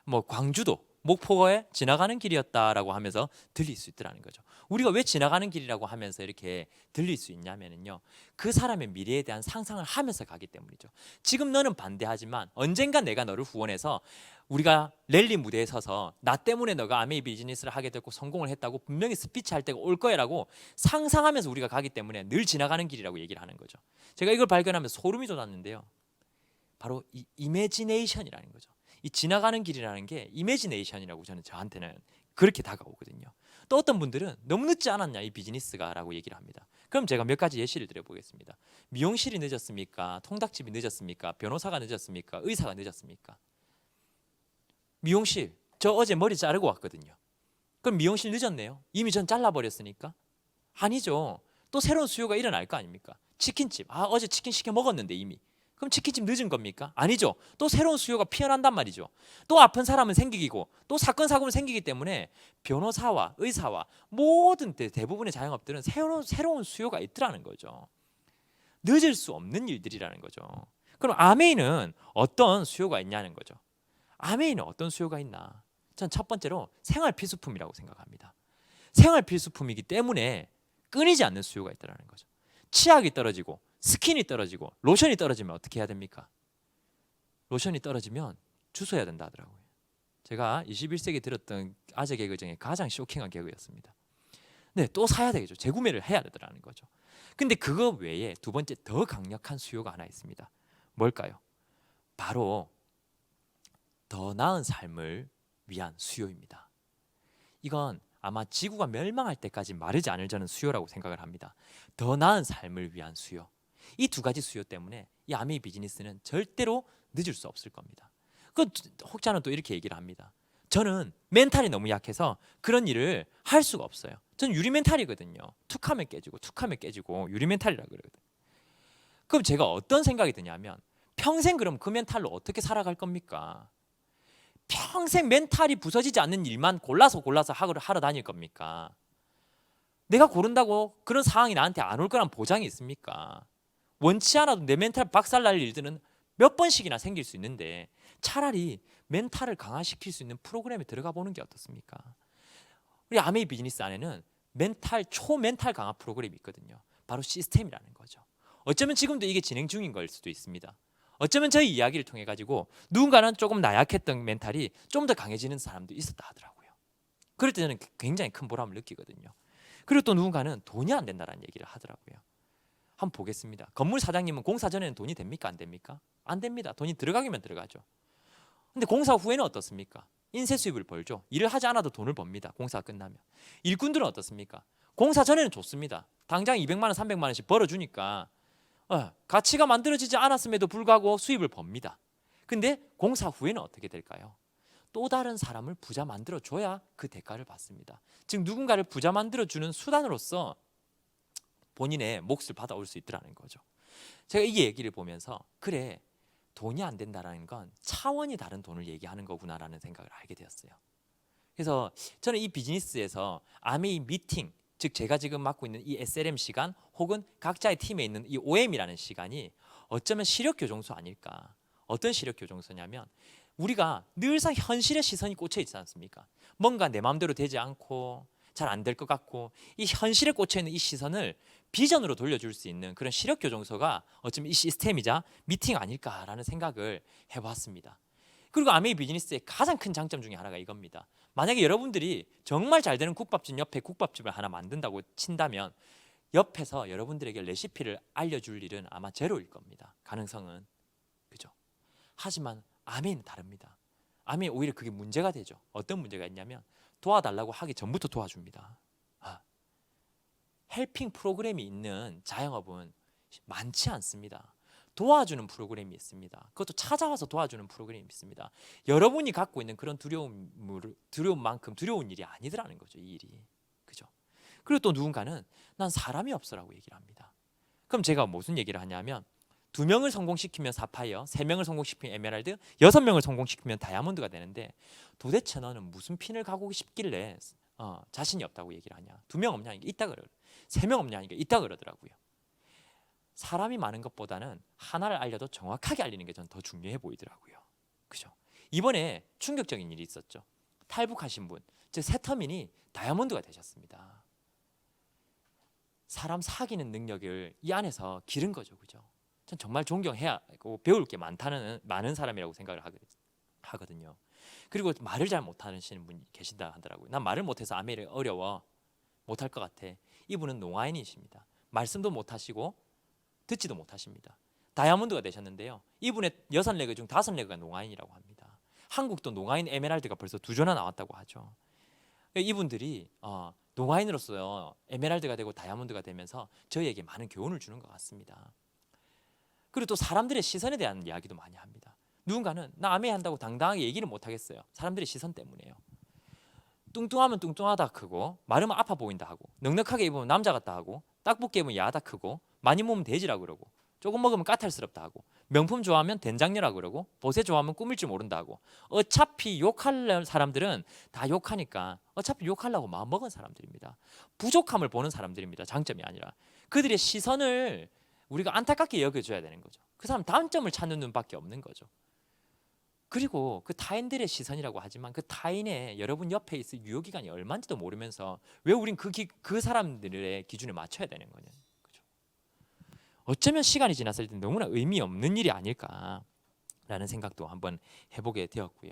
뭐 광주도 목포에 지나가는 길이었다라고 하면서 들릴 수 있더라는 거죠. 우리가 왜 지나가는 길이라고 하면서 이렇게 들릴 수 있냐면요. 그 사람의 미래에 대한 상상을 하면서 가기 때문이죠. 지금 너는 반대하지만 언젠가 내가 너를 후원해서 우리가 랠리 무대에 서서 나 때문에 너가 아메이 비즈니스를 하게 됐고 성공을 했다고 분명히 스피치 할 때가 올 거야라고 상상하면서 우리가 가기 때문에 늘 지나가는 길이라고 얘기를 하는 거죠. 제가 이걸 발견하면서 소름이 돋았는데요. 바로 이 이매지네이션이라는 거죠. 이 지나가는 길이라는 게 이매지네이션이라고 저한테는 그렇게 다가오거든요. 또 어떤 분들은 너무 늦지 않았냐 이 비즈니스가 라고 얘기를 합니다. 그럼 제가 몇 가지 예시를 드려보겠습니다. 미용실이 늦었습니까? 통닭집이 늦었습니까? 변호사가 늦었습니까? 의사가 늦었습니까? 미용실, 저 어제 머리 자르고 왔거든요. 그럼 미용실 늦었네요. 이미 전 잘라버렸으니까? 아니죠. 또 새로운 수요가 일어날 거 아닙니까? 치킨집, 어제 치킨 시켜 먹었는데 이미. 그럼 치킨집 늦은 겁니까? 아니죠. 또 새로운 수요가 피어난단 말이죠. 또 아픈 사람은 생기고 또 사건 사고는 생기기 때문에 변호사와 의사와 모든 대부분의 자영업들은 새로운 수요가 있더라는 거죠. 늦을 수 없는 일들이라는 거죠. 그럼 아메이는 어떤 수요가 있냐는 거죠. 아메이는 어떤 수요가 있나? 전 첫 번째로 생활 필수품이라고 생각합니다. 생활 필수품이기 때문에 끊이지 않는 수요가 있다는 거죠. 치약이 떨어지고 스킨이 떨어지고 로션이 떨어지면 어떻게 해야 됩니까? 로션이 떨어지면 주워야 된다 하더라고요. 제가 21세기 들었던 아재 개그 중에 가장 쇼킹한 개그였습니다. 네, 또 사야 되겠죠. 재구매를 해야 되더라는 거죠. 근데 그거 외에 두 번째 더 강력한 수요가 하나 있습니다. 뭘까요? 바로 더 나은 삶을 위한 수요입니다. 이건 아마 지구가 멸망할 때까지 마르지 않을 저는 수요라고 생각을 합니다. 더 나은 삶을 위한 수요. 이 두 가지 수요 때문에 이 아메이 비즈니스는 절대로 늦을 수 없을 겁니다. 그 혹자는 또 이렇게 얘기를 합니다. 저는 멘탈이 너무 약해서 그런 일을 할 수가 없어요. 저는 유리 멘탈이거든요. 툭하면 깨지고 유리 멘탈이라 그러거든요. 그럼 제가 어떤 생각이 드냐면 평생 그럼 그 멘탈로 어떻게 살아갈 겁니까? 평생 멘탈이 부서지지 않는 일만 골라서 하러 다닐 겁니까? 내가 고른다고 그런 상황이 나한테 안 올 거란 보장이 있습니까? 원치 않아도 내 멘탈 박살날 일들은 몇 번씩이나 생길 수 있는데 차라리 멘탈을 강화시킬 수 있는 프로그램에 들어가 보는 게 어떻습니까? 우리 아메이 비즈니스 안에는 초멘탈 강화 프로그램이 있거든요. 바로 시스템이라는 거죠. 어쩌면 지금도 이게 진행 중인 걸 수도 있습니다. 어쩌면 저희 이야기를 통해 가지고 누군가는 조금 나약했던 멘탈이 좀 더 강해지는 사람도 있었다 하더라고요. 그럴 때 저는 굉장히 큰 보람을 느끼거든요. 그리고 또 누군가는 돈이 안 된다는 얘기를 하더라고요. 한번 보겠습니다. 건물 사장님은 공사 전에는 돈이 됩니까? 안 됩니까? 안 됩니다. 돈이 들어가기만 들어가죠. 근데 공사 후에는 어떻습니까? 인쇄 수입을 벌죠. 일을 하지 않아도 돈을 법니다. 공사가 끝나면. 일꾼들은 어떻습니까? 공사 전에는 좋습니다. 당장 200만 원, 300만 원씩 벌어주니까 가치가 만들어지지 않았음에도 불구하고 수입을 법니다. 근데 공사 후에는 어떻게 될까요? 또 다른 사람을 부자 만들어줘야 그 대가를 받습니다. 즉 누군가를 부자 만들어주는 수단으로서 본인의 몫을 받아올 수 있더라는 거죠. 제가 이 얘기를 보면서 그래, 돈이 안 된다는 건 차원이 다른 돈을 얘기하는 거구나라는 생각을 알게 되었어요. 그래서 저는 이 비즈니스에서 아메이 미팅, 즉 제가 지금 맡고 있는 이 SLM 시간 혹은 각자의 팀에 있는 이 OM이라는 시간이 어쩌면 시력 교정소 아닐까. 어떤 시력 교정소냐면 우리가 늘상 현실의 시선이 꽂혀 있지 않습니까? 뭔가 내 마음대로 되지 않고 잘 안 될 것 같고 이 현실에 꽂혀 있는 이 시선을 비전으로 돌려줄 수 있는 그런 시력 교정소가 어쩌면 이 시스템이자 미팅 아닐까라는 생각을 해봤습니다. 그리고 아메이 비즈니스의 가장 큰 장점 중에 하나가 이겁니다. 만약에 여러분들이 정말 잘 되는 국밥집 옆에 국밥집을 하나 만든다고 친다면 옆에서 여러분들에게 레시피를 알려줄 일은 아마 제로일 겁니다. 가능성은. 그죠? 하지만 아메이는 다릅니다. 아메이 오히려 그게 문제가 되죠. 어떤 문제가 있냐면 도와달라고 하기 전부터 도와줍니다. 헬핑 프로그램이 있는 자영업은 많지 않습니다. 도와주는 프로그램이 있습니다. 그것도 찾아와서 도와주는 프로그램이 있습니다. 여러분이 갖고 있는 그런 두려움만큼 두려운 일이 아니더라는 거죠. 이 일이. 그죠? 그리고 또 누군가는 난 사람이 없어라고 얘기를 합니다. 그럼 제가 무슨 얘기를 하냐면 2명을 성공시키면 사파이어, 3명을 성공시키면 에메랄드, 6명을 성공시키면 다이아몬드가 되는데 도대체 너는 무슨 핀을 가고 싶길래 자신이 없다고 얘기를 하냐. 2명 없냐니까 있다 그러고 3명 없냐니까 있다 그러더라고요. 사람이 많은 것보다는 하나를 알려도 정확하게 알리는 게 저는 더 중요해 보이더라고요. 그죠? 이번에 충격적인 일이 있었죠. 탈북하신 분, 즉 세터민이 다이아몬드가 되셨습니다. 사람 사귀는 능력을 이 안에서 기른 거죠. 그죠? 전 정말 존경해야 하고 배울 게 많은 사람이라고 생각을 하거든요. 그리고 말을 잘 못하시는 분이 계신다 하더라고요. 난 말을 못해서 아메리카 어려워. 못할 것 같아. 이분은 농아인이십니다. 말씀도 못하시고 듣지도 못하십니다. 다이아몬드가 되셨는데요. 이분의 6레그 중 5레그가 농아인이라고 합니다. 한국도 농아인 에메랄드가 벌써 2조나 나왔다고 하죠. 이분들이 농아인으로서 에메랄드가 되고 다이아몬드가 되면서 저희에게 많은 교훈을 주는 것 같습니다. 그리고 또 사람들의 시선에 대한 이야기도 많이 합니다. 누군가는 나 아메이 한다고 당당하게 얘기를 못 하겠어요. 사람들의 시선 때문에요. 뚱뚱하면 뚱뚱하다 크고 마르면 아파 보인다 하고 넉넉하게 입으면 남자 같다 하고 딱 붙게 입으면 야하다 크고 많이 먹으면 돼지라 그러고 조금 먹으면 까탈스럽다 하고 명품 좋아하면 된장녀라 그러고 보세 좋아하면 꾸밀 줄 모른다 하고 어차피 욕할 사람들은 다 욕하니까 어차피 욕하려고 마음 먹은 사람들입니다. 부족함을 보는 사람들입니다. 장점이 아니라 그들의 시선을 우리가 안타깝게 여겨줘야 되는 거죠. 그 사람 단점을 찾는 눈밖에 없는 거죠. 그리고 그 타인들의 시선이라고 하지만 그 타인의 여러분 옆에 있을 유효기간이 얼마인지도 모르면서 왜 우린 그 사람들의 기준에 맞춰야 되는 거냐. 그죠? 어쩌면 시간이 지났을 때 너무나 의미 없는 일이 아닐까라는 생각도 한번 해보게 되었고요.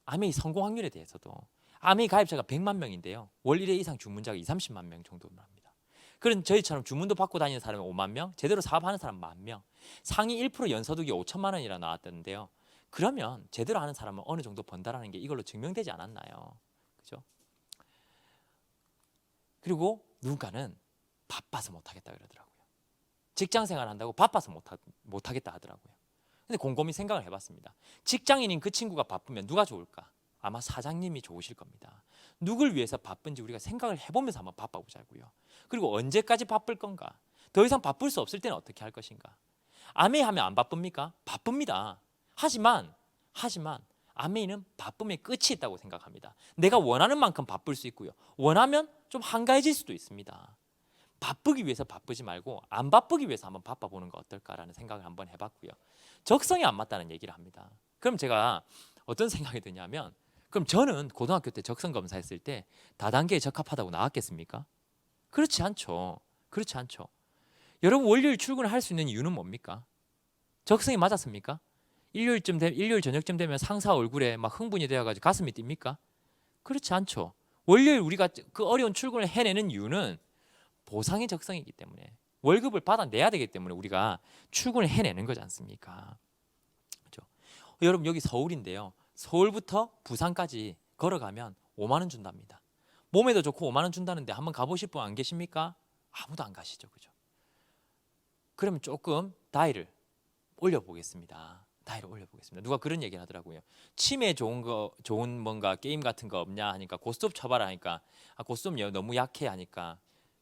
아메이 성공 확률에 대해서도 아메이 가입자가 100만 명인데요. 월 1회 이상 주문자가 20-30만 명 정도입니다. 그런 저희처럼 주문도 받고 다니는 사람이 5만 명, 제대로 사업하는 사람 10,000명, 상위 1% 연소득이 5천만 원이라 나왔던데요. 그러면 제대로 하는 사람은 어느 정도 번다라는 게 이걸로 증명되지 않았나요? 그죠? 그리고 누군가는 바빠서 못하겠다 그러더라고요. 직장 생활 한다고 바빠서 못하겠다 하더라고요. 근데 곰곰이 생각을 해봤습니다. 직장인인 그 친구가 바쁘면 누가 좋을까? 아마 사장님이 좋으실 겁니다. 누굴 위해서 바쁜지 우리가 생각을 해보면서 한번 바빠보자고요. 그리고 언제까지 바쁠 건가? 더 이상 바쁠 수 없을 때는 어떻게 할 것인가? 아메이 하면 안 바쁩니까? 바쁩니다. 하지만 아메이는 바쁨의 끝이 있다고 생각합니다. 내가 원하는 만큼 바쁠 수 있고요. 원하면 좀 한가해질 수도 있습니다. 바쁘기 위해서 바쁘지 말고 안 바쁘기 위해서 한번 바빠보는 거 어떨까라는 생각을 한번 해봤고요. 적성이 안 맞다는 얘기를 합니다. 그럼 제가 어떤 생각이 드냐면 그럼 저는 고등학교 때 적성 검사했을 때 다단계에 적합하다고 나왔겠습니까? 그렇지 않죠. 여러분 월요일 출근을 할 수 있는 이유는 뭡니까? 적성이 맞았습니까? 일요일 저녁쯤 되면 상사 얼굴에 막 흥분이 되어가지고 가슴이 뜁니까? 그렇지 않죠. 월요일 우리가 그 어려운 출근을 해내는 이유는 보상의 적성이기 때문에, 월급을 받아내야 되기 때문에 우리가 출근을 해내는 거지 않습니까? 그렇죠? 여러분, 여기 서울인데요. 서울부터 부산까지 걸어가면 5만 원 준답니다. 몸에도 좋고 5만 원 준다는데 한번 가보실 분 안 계십니까? 아무도 안 가시죠, 그죠? 그러면 조금 다이를 올려보겠습니다. 누가 그런 얘기를 하더라고요. 치매 좋은 뭔가 게임 같은 거 없냐 하니까 고스톱 쳐봐라 하니까, 고스톱 너무 약해 하니까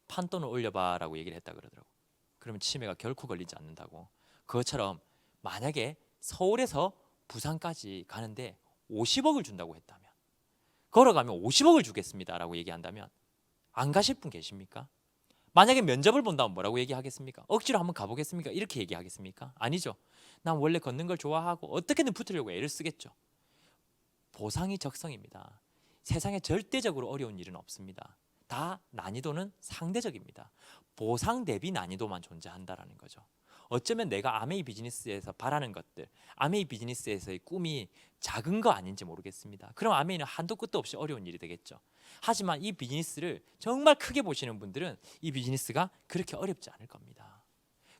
판돈을 올려봐라고 얘기를 했다 그러더라고. 그러면 치매가 결코 걸리지 않는다고. 그것처럼 만약에 서울에서 부산까지 가는데 50억을 준다고 했다면, 걸어가면 50억을 주겠습니다라고 얘기한다면 안 가실 분 계십니까? 만약에 면접을 본다면 뭐라고 얘기하겠습니까? 억지로 한번 가보겠습니까? 이렇게 얘기하겠습니까? 아니죠. 난 원래 걷는 걸 좋아하고 어떻게든 붙으려고 애를 쓰겠죠. 보상이 적성입니다. 세상에 절대적으로 어려운 일은 없습니다. 다 난이도는 상대적입니다. 보상 대비 난이도만 존재한다라는 거죠. 어쩌면 내가 아메이 비즈니스에서 바라는 것들, 아메이 비즈니스에서의 꿈이 작은 거 아닌지 모르겠습니다. 그럼 아메이는 한도 끝도 없이 어려운 일이 되겠죠. 하지만 이 비즈니스를 정말 크게 보시는 분들은 이 비즈니스가 그렇게 어렵지 않을 겁니다.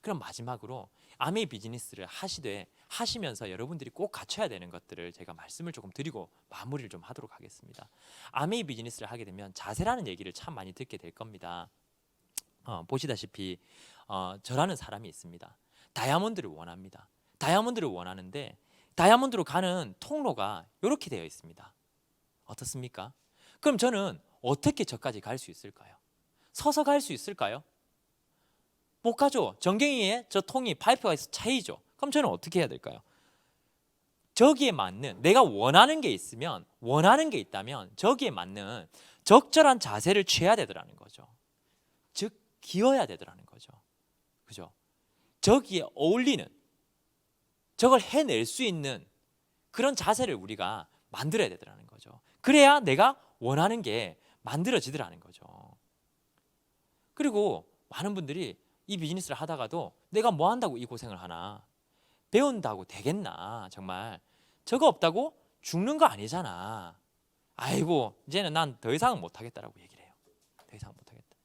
그럼 마지막으로 아메이 비즈니스를 하시면서 여러분들이 꼭 갖춰야 되는 것들을 제가 말씀을 조금 드리고 마무리를 좀 하도록 하겠습니다. 아메이 비즈니스를 하게 되면 자세라는 얘기를 참 많이 듣게 될 겁니다. 보시다시피 저라는 사람이 있습니다. 다이아몬드를 원합니다. 다이아몬드를 원하는데 다이아몬드로 가는 통로가 이렇게 되어 있습니다. 어떻습니까? 그럼 저는 어떻게 저까지 갈 수 있을까요? 서서 갈 수 있을까요? 못 가죠. 전갱이에 저 통이 파이프가 있어 차이죠. 그럼 저는 어떻게 해야 될까요? 저기에 맞는, 내가 원하는 게 있다면 저기에 맞는 적절한 자세를 취해야 되더라는 거죠. 즉 기어야 되더라는 거죠. 그죠? 저기에 어울리는, 저걸 해낼 수 있는 그런 자세를 우리가 만들어야 되더라는 거죠. 그래야 내가 원하는 게 만들어지더라는 거죠. 그리고 많은 분들이 이 비즈니스를 하다가도 내가 뭐 한다고 이 고생을 하나, 배운다고 되겠나, 정말 저거 없다고 죽는 거 아니잖아, 아이고 이제는 난 더 이상은 못하겠다라고 얘기를 해요. 더 이상 못하겠다.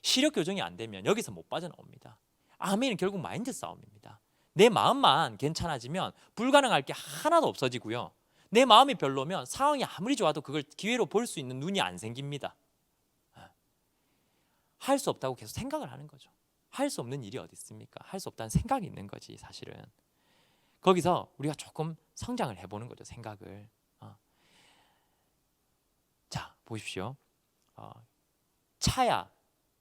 시력 교정이 안 되면 여기서 못 빠져나옵니다. 아멘은 결국 마인드 싸움입니다. 내 마음만 괜찮아지면 불가능할 게 하나도 없어지고요, 내 마음이 별로면 상황이 아무리 좋아도 그걸 기회로 볼 수 있는 눈이 안 생깁니다. 할 수 없다고 계속 생각을 하는 거죠. 할 수 없는 일이 어디 있습니까? 할 수 없다는 생각이 있는 거지 사실은. 거기서 우리가 조금 성장을 해보는 거죠, 생각을. 자, 보십시오.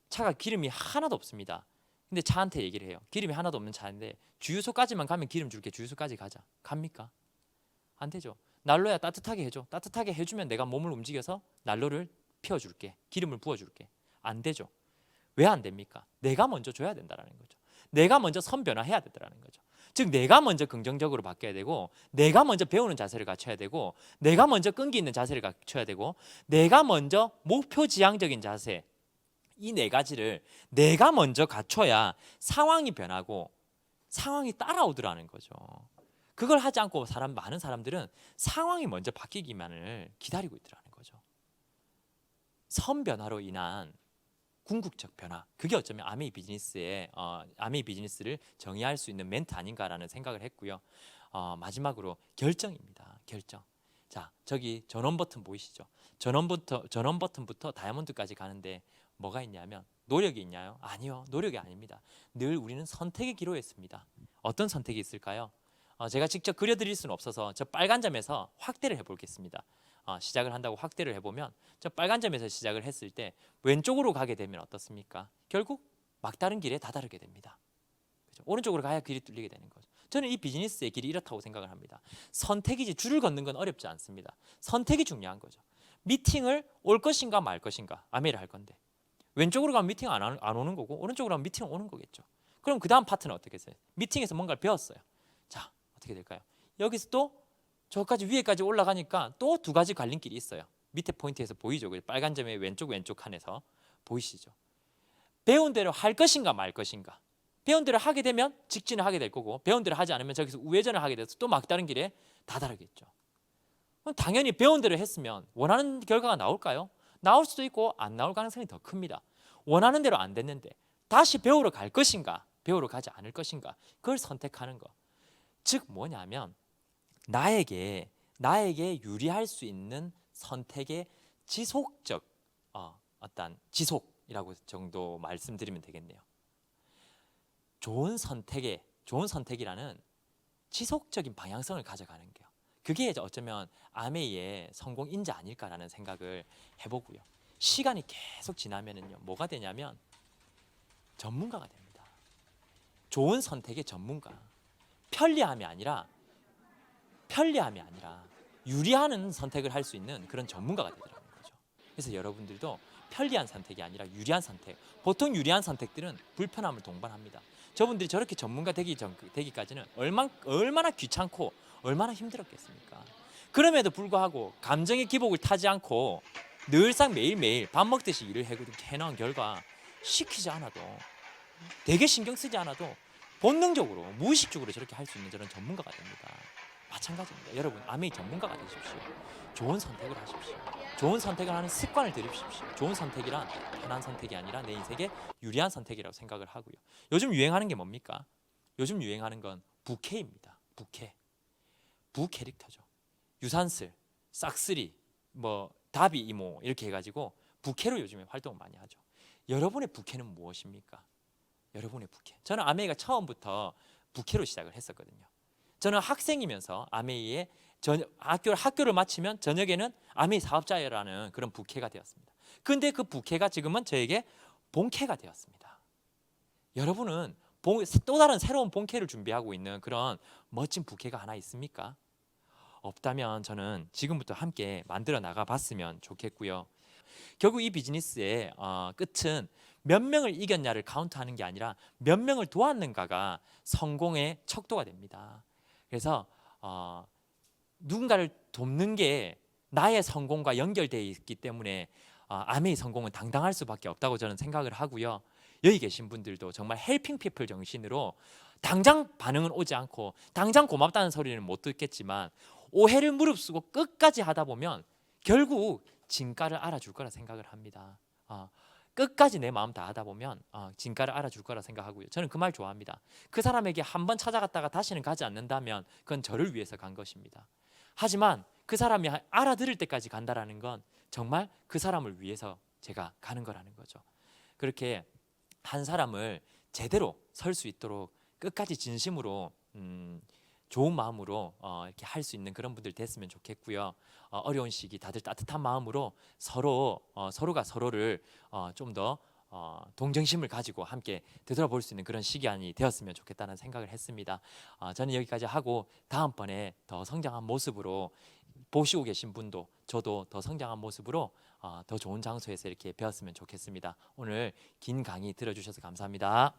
차가 기름이 하나도 없습니다. 근데 차한테 얘기를 해요. 기름이 하나도 없는 차인데 주유소까지만 가면 기름 줄게, 주유소까지 가자. 갑니까? 안 되죠. 난로야 따뜻하게 해줘. 따뜻하게 해주면 내가 몸을 움직여서 난로를 피워줄게, 기름을 부어줄게. 안 되죠. 왜 안 됩니까? 내가 먼저 줘야 된다는 거죠. 내가 먼저 선변화해야 된다는 거죠. 즉 내가 먼저 긍정적으로 바뀌어야 되고, 내가 먼저 배우는 자세를 갖춰야 되고, 내가 먼저 끈기 있는 자세를 갖춰야 되고, 내가 먼저 목표 지향적인 자세, 이 네 가지를 내가 먼저 갖춰야 상황이 변하고 상황이 따라오더라는 거죠. 그걸 하지 않고 많은 사람들은 상황이 먼저 바뀌기만을 기다리고 있더라는 거죠. 선변화로 인한 궁극적 변화, 그게 어쩌면 아메이 비즈니스를 정의할 수 있는 멘트 아닌가라는 생각을 했고요. 마지막으로 결정입니다. 결정. 자, 저기 전원 버튼 보이시죠? 전원 버튼부터 다이아몬드까지 가는데 뭐가 있냐면 노력이 있냐요? 아니요, 노력이 아닙니다. 늘 우리는 선택의 기로에 있습니다. 어떤 선택이 있을까요? 제가 직접 그려드릴 수는 없어서 저 빨간 점에서 확대를 해보겠습니다. 시작을 한다고 확대를 해보면 저 빨간 점에서 시작을 했을 때 왼쪽으로 가게 되면 어떻습니까? 결국 막다른 길에 다다르게 됩니다. 그렇죠? 오른쪽으로 가야 길이 뚫리게 되는 거죠. 저는 이 비즈니스의 길이 이렇다고 생각을 합니다. 선택이지 줄을 걷는 건 어렵지 않습니다. 선택이 중요한 거죠. 미팅을 올 것인가 말 것인가, 아메이를 할 건데 왼쪽으로 가면 미팅 안 오는 거고, 오른쪽으로 가면 미팅 오는 거겠죠. 그럼 그 다음 파트는 어떻게 했어요? 미팅에서 뭔가를 배웠어요. 자, 어떻게 될까요? 여기서 또 저까지 위에까지 올라가니까 또 두 가지 갈림길이 있어요. 밑에 포인트에서 보이죠? 빨간 점의 왼쪽 칸에서 보이시죠? 배운 대로 할 것인가 말 것인가. 배운 대로 하게 되면 직진을 하게 될 거고, 배운 대로 하지 않으면 저기서 우회전을 하게 돼서 또 막다른 길에 다다르겠죠. 그럼 당연히 배운 대로 했으면 원하는 결과가 나올까요? 나올 수도 있고 안 나올 가능성이 더 큽니다. 원하는 대로 안 됐는데 다시 배우러 갈 것인가, 배우러 가지 않을 것인가, 그걸 선택하는 거. 즉 뭐냐면 나에게 유리할 수 있는 선택의 지속적 어떤 지속이라고 정도 말씀드리면 되겠네요. 좋은 선택이라는 지속적인 방향성을 가져가는 게요. 그게 어쩌면 아메이의 성공 인자 아닐까라는 생각을 해보고요. 시간이 계속 지나면은요, 뭐가 되냐면 전문가가 됩니다. 좋은 선택의 전문가. 편리함이 아니라 유리한 선택을 할 수 있는 그런 전문가가 되더라는 거죠. 그래서 여러분들도 편리한 선택이 아니라 유리한 선택. 보통 유리한 선택들은 불편함을 동반합니다. 저분들이 저렇게 전문가 되기까지는 얼마나 귀찮고 얼마나 힘들었겠습니까? 그럼에도 불구하고 감정의 기복을 타지 않고 늘상 매일매일 밥 먹듯이 일을 해놓은 결과 시키지 않아도, 되게 신경 쓰지 않아도 본능적으로 무의식적으로 저렇게 할 수 있는 저런 전문가가 됩니다. 마찬가지입니다. 여러분, 아메이 전문가가 되십시오. 좋은 선택을 하십시오. 좋은 선택을 하는 습관을 들이십시오. 좋은 선택이란 편한 선택이 아니라 내 인생에 유리한 선택이라고 생각을 하고요. 요즘 유행하는 게 뭡니까? 요즘 유행하는 건 부캐입니다. 부 캐릭터죠. 유산슬, 싹쓸이, 다비 이모 이렇게 해가지고 부캐로 요즘에 활동을 많이 하죠. 여러분의 부캐는 무엇입니까? 여러분의 부캐. 저는 아메이가 처음부터 부캐로 시작을 했었거든요. 저는 학생이면서 아메이의 학교를 마치면 저녁에는 아메이 사업자라는 그런 부캐가 되었습니다. 근데 그 부캐가 지금은 저에게 본캐가 되었습니다. 여러분은 또 다른 새로운 본캐를 준비하고 있는 그런 멋진 부캐가 하나 있습니까? 없다면 저는 지금부터 함께 만들어 나가 봤으면 좋겠고요. 결국 이 비즈니스의 끝은 몇 명을 이겼냐를 카운트하는 게 아니라 몇 명을 도왔는가가 성공의 척도가 됩니다. 그래서 누군가를 돕는 게 나의 성공과 연결되어 있기 때문에 아메이 성공은 당당할 수밖에 없다고 저는 생각을 하고요. 여기 계신 분들도 정말 헬핑 피플 정신으로 당장 반응은 오지 않고 당장 고맙다는 소리는 못 듣겠지만 오해를 무릅쓰고 끝까지 하다 보면 결국 진가를 알아줄 거라 생각을 합니다. 끝까지 내 마음 다 하다 보면 진가를 알아줄 거라 생각하고요. 저는 그 말 좋아합니다. 그 사람에게 한 번 찾아갔다가 다시는 가지 않는다면 그건 저를 위해서 간 것입니다. 하지만 그 사람이 알아들을 때까지 간다라는 건 정말 그 사람을 위해서 제가 가는 거라는 거죠. 그렇게 한 사람을 제대로 설 수 있도록 끝까지 진심으로 좋은 마음으로 이렇게 할 수 있는 그런 분들 됐으면 좋겠고요. 어려운 시기 다들 따뜻한 마음으로 서로가 서로를 좀 더 동정심을 가지고 함께 되돌아볼 수 있는 그런 시간이 되었으면 좋겠다는 생각을 했습니다. 저는 여기까지 하고 다음번에 더 성장한 모습으로 보시고 계신 분도 저도 더 성장한 모습으로 더 좋은 장소에서 이렇게 배웠으면 좋겠습니다. 오늘 긴 강의 들어주셔서 감사합니다.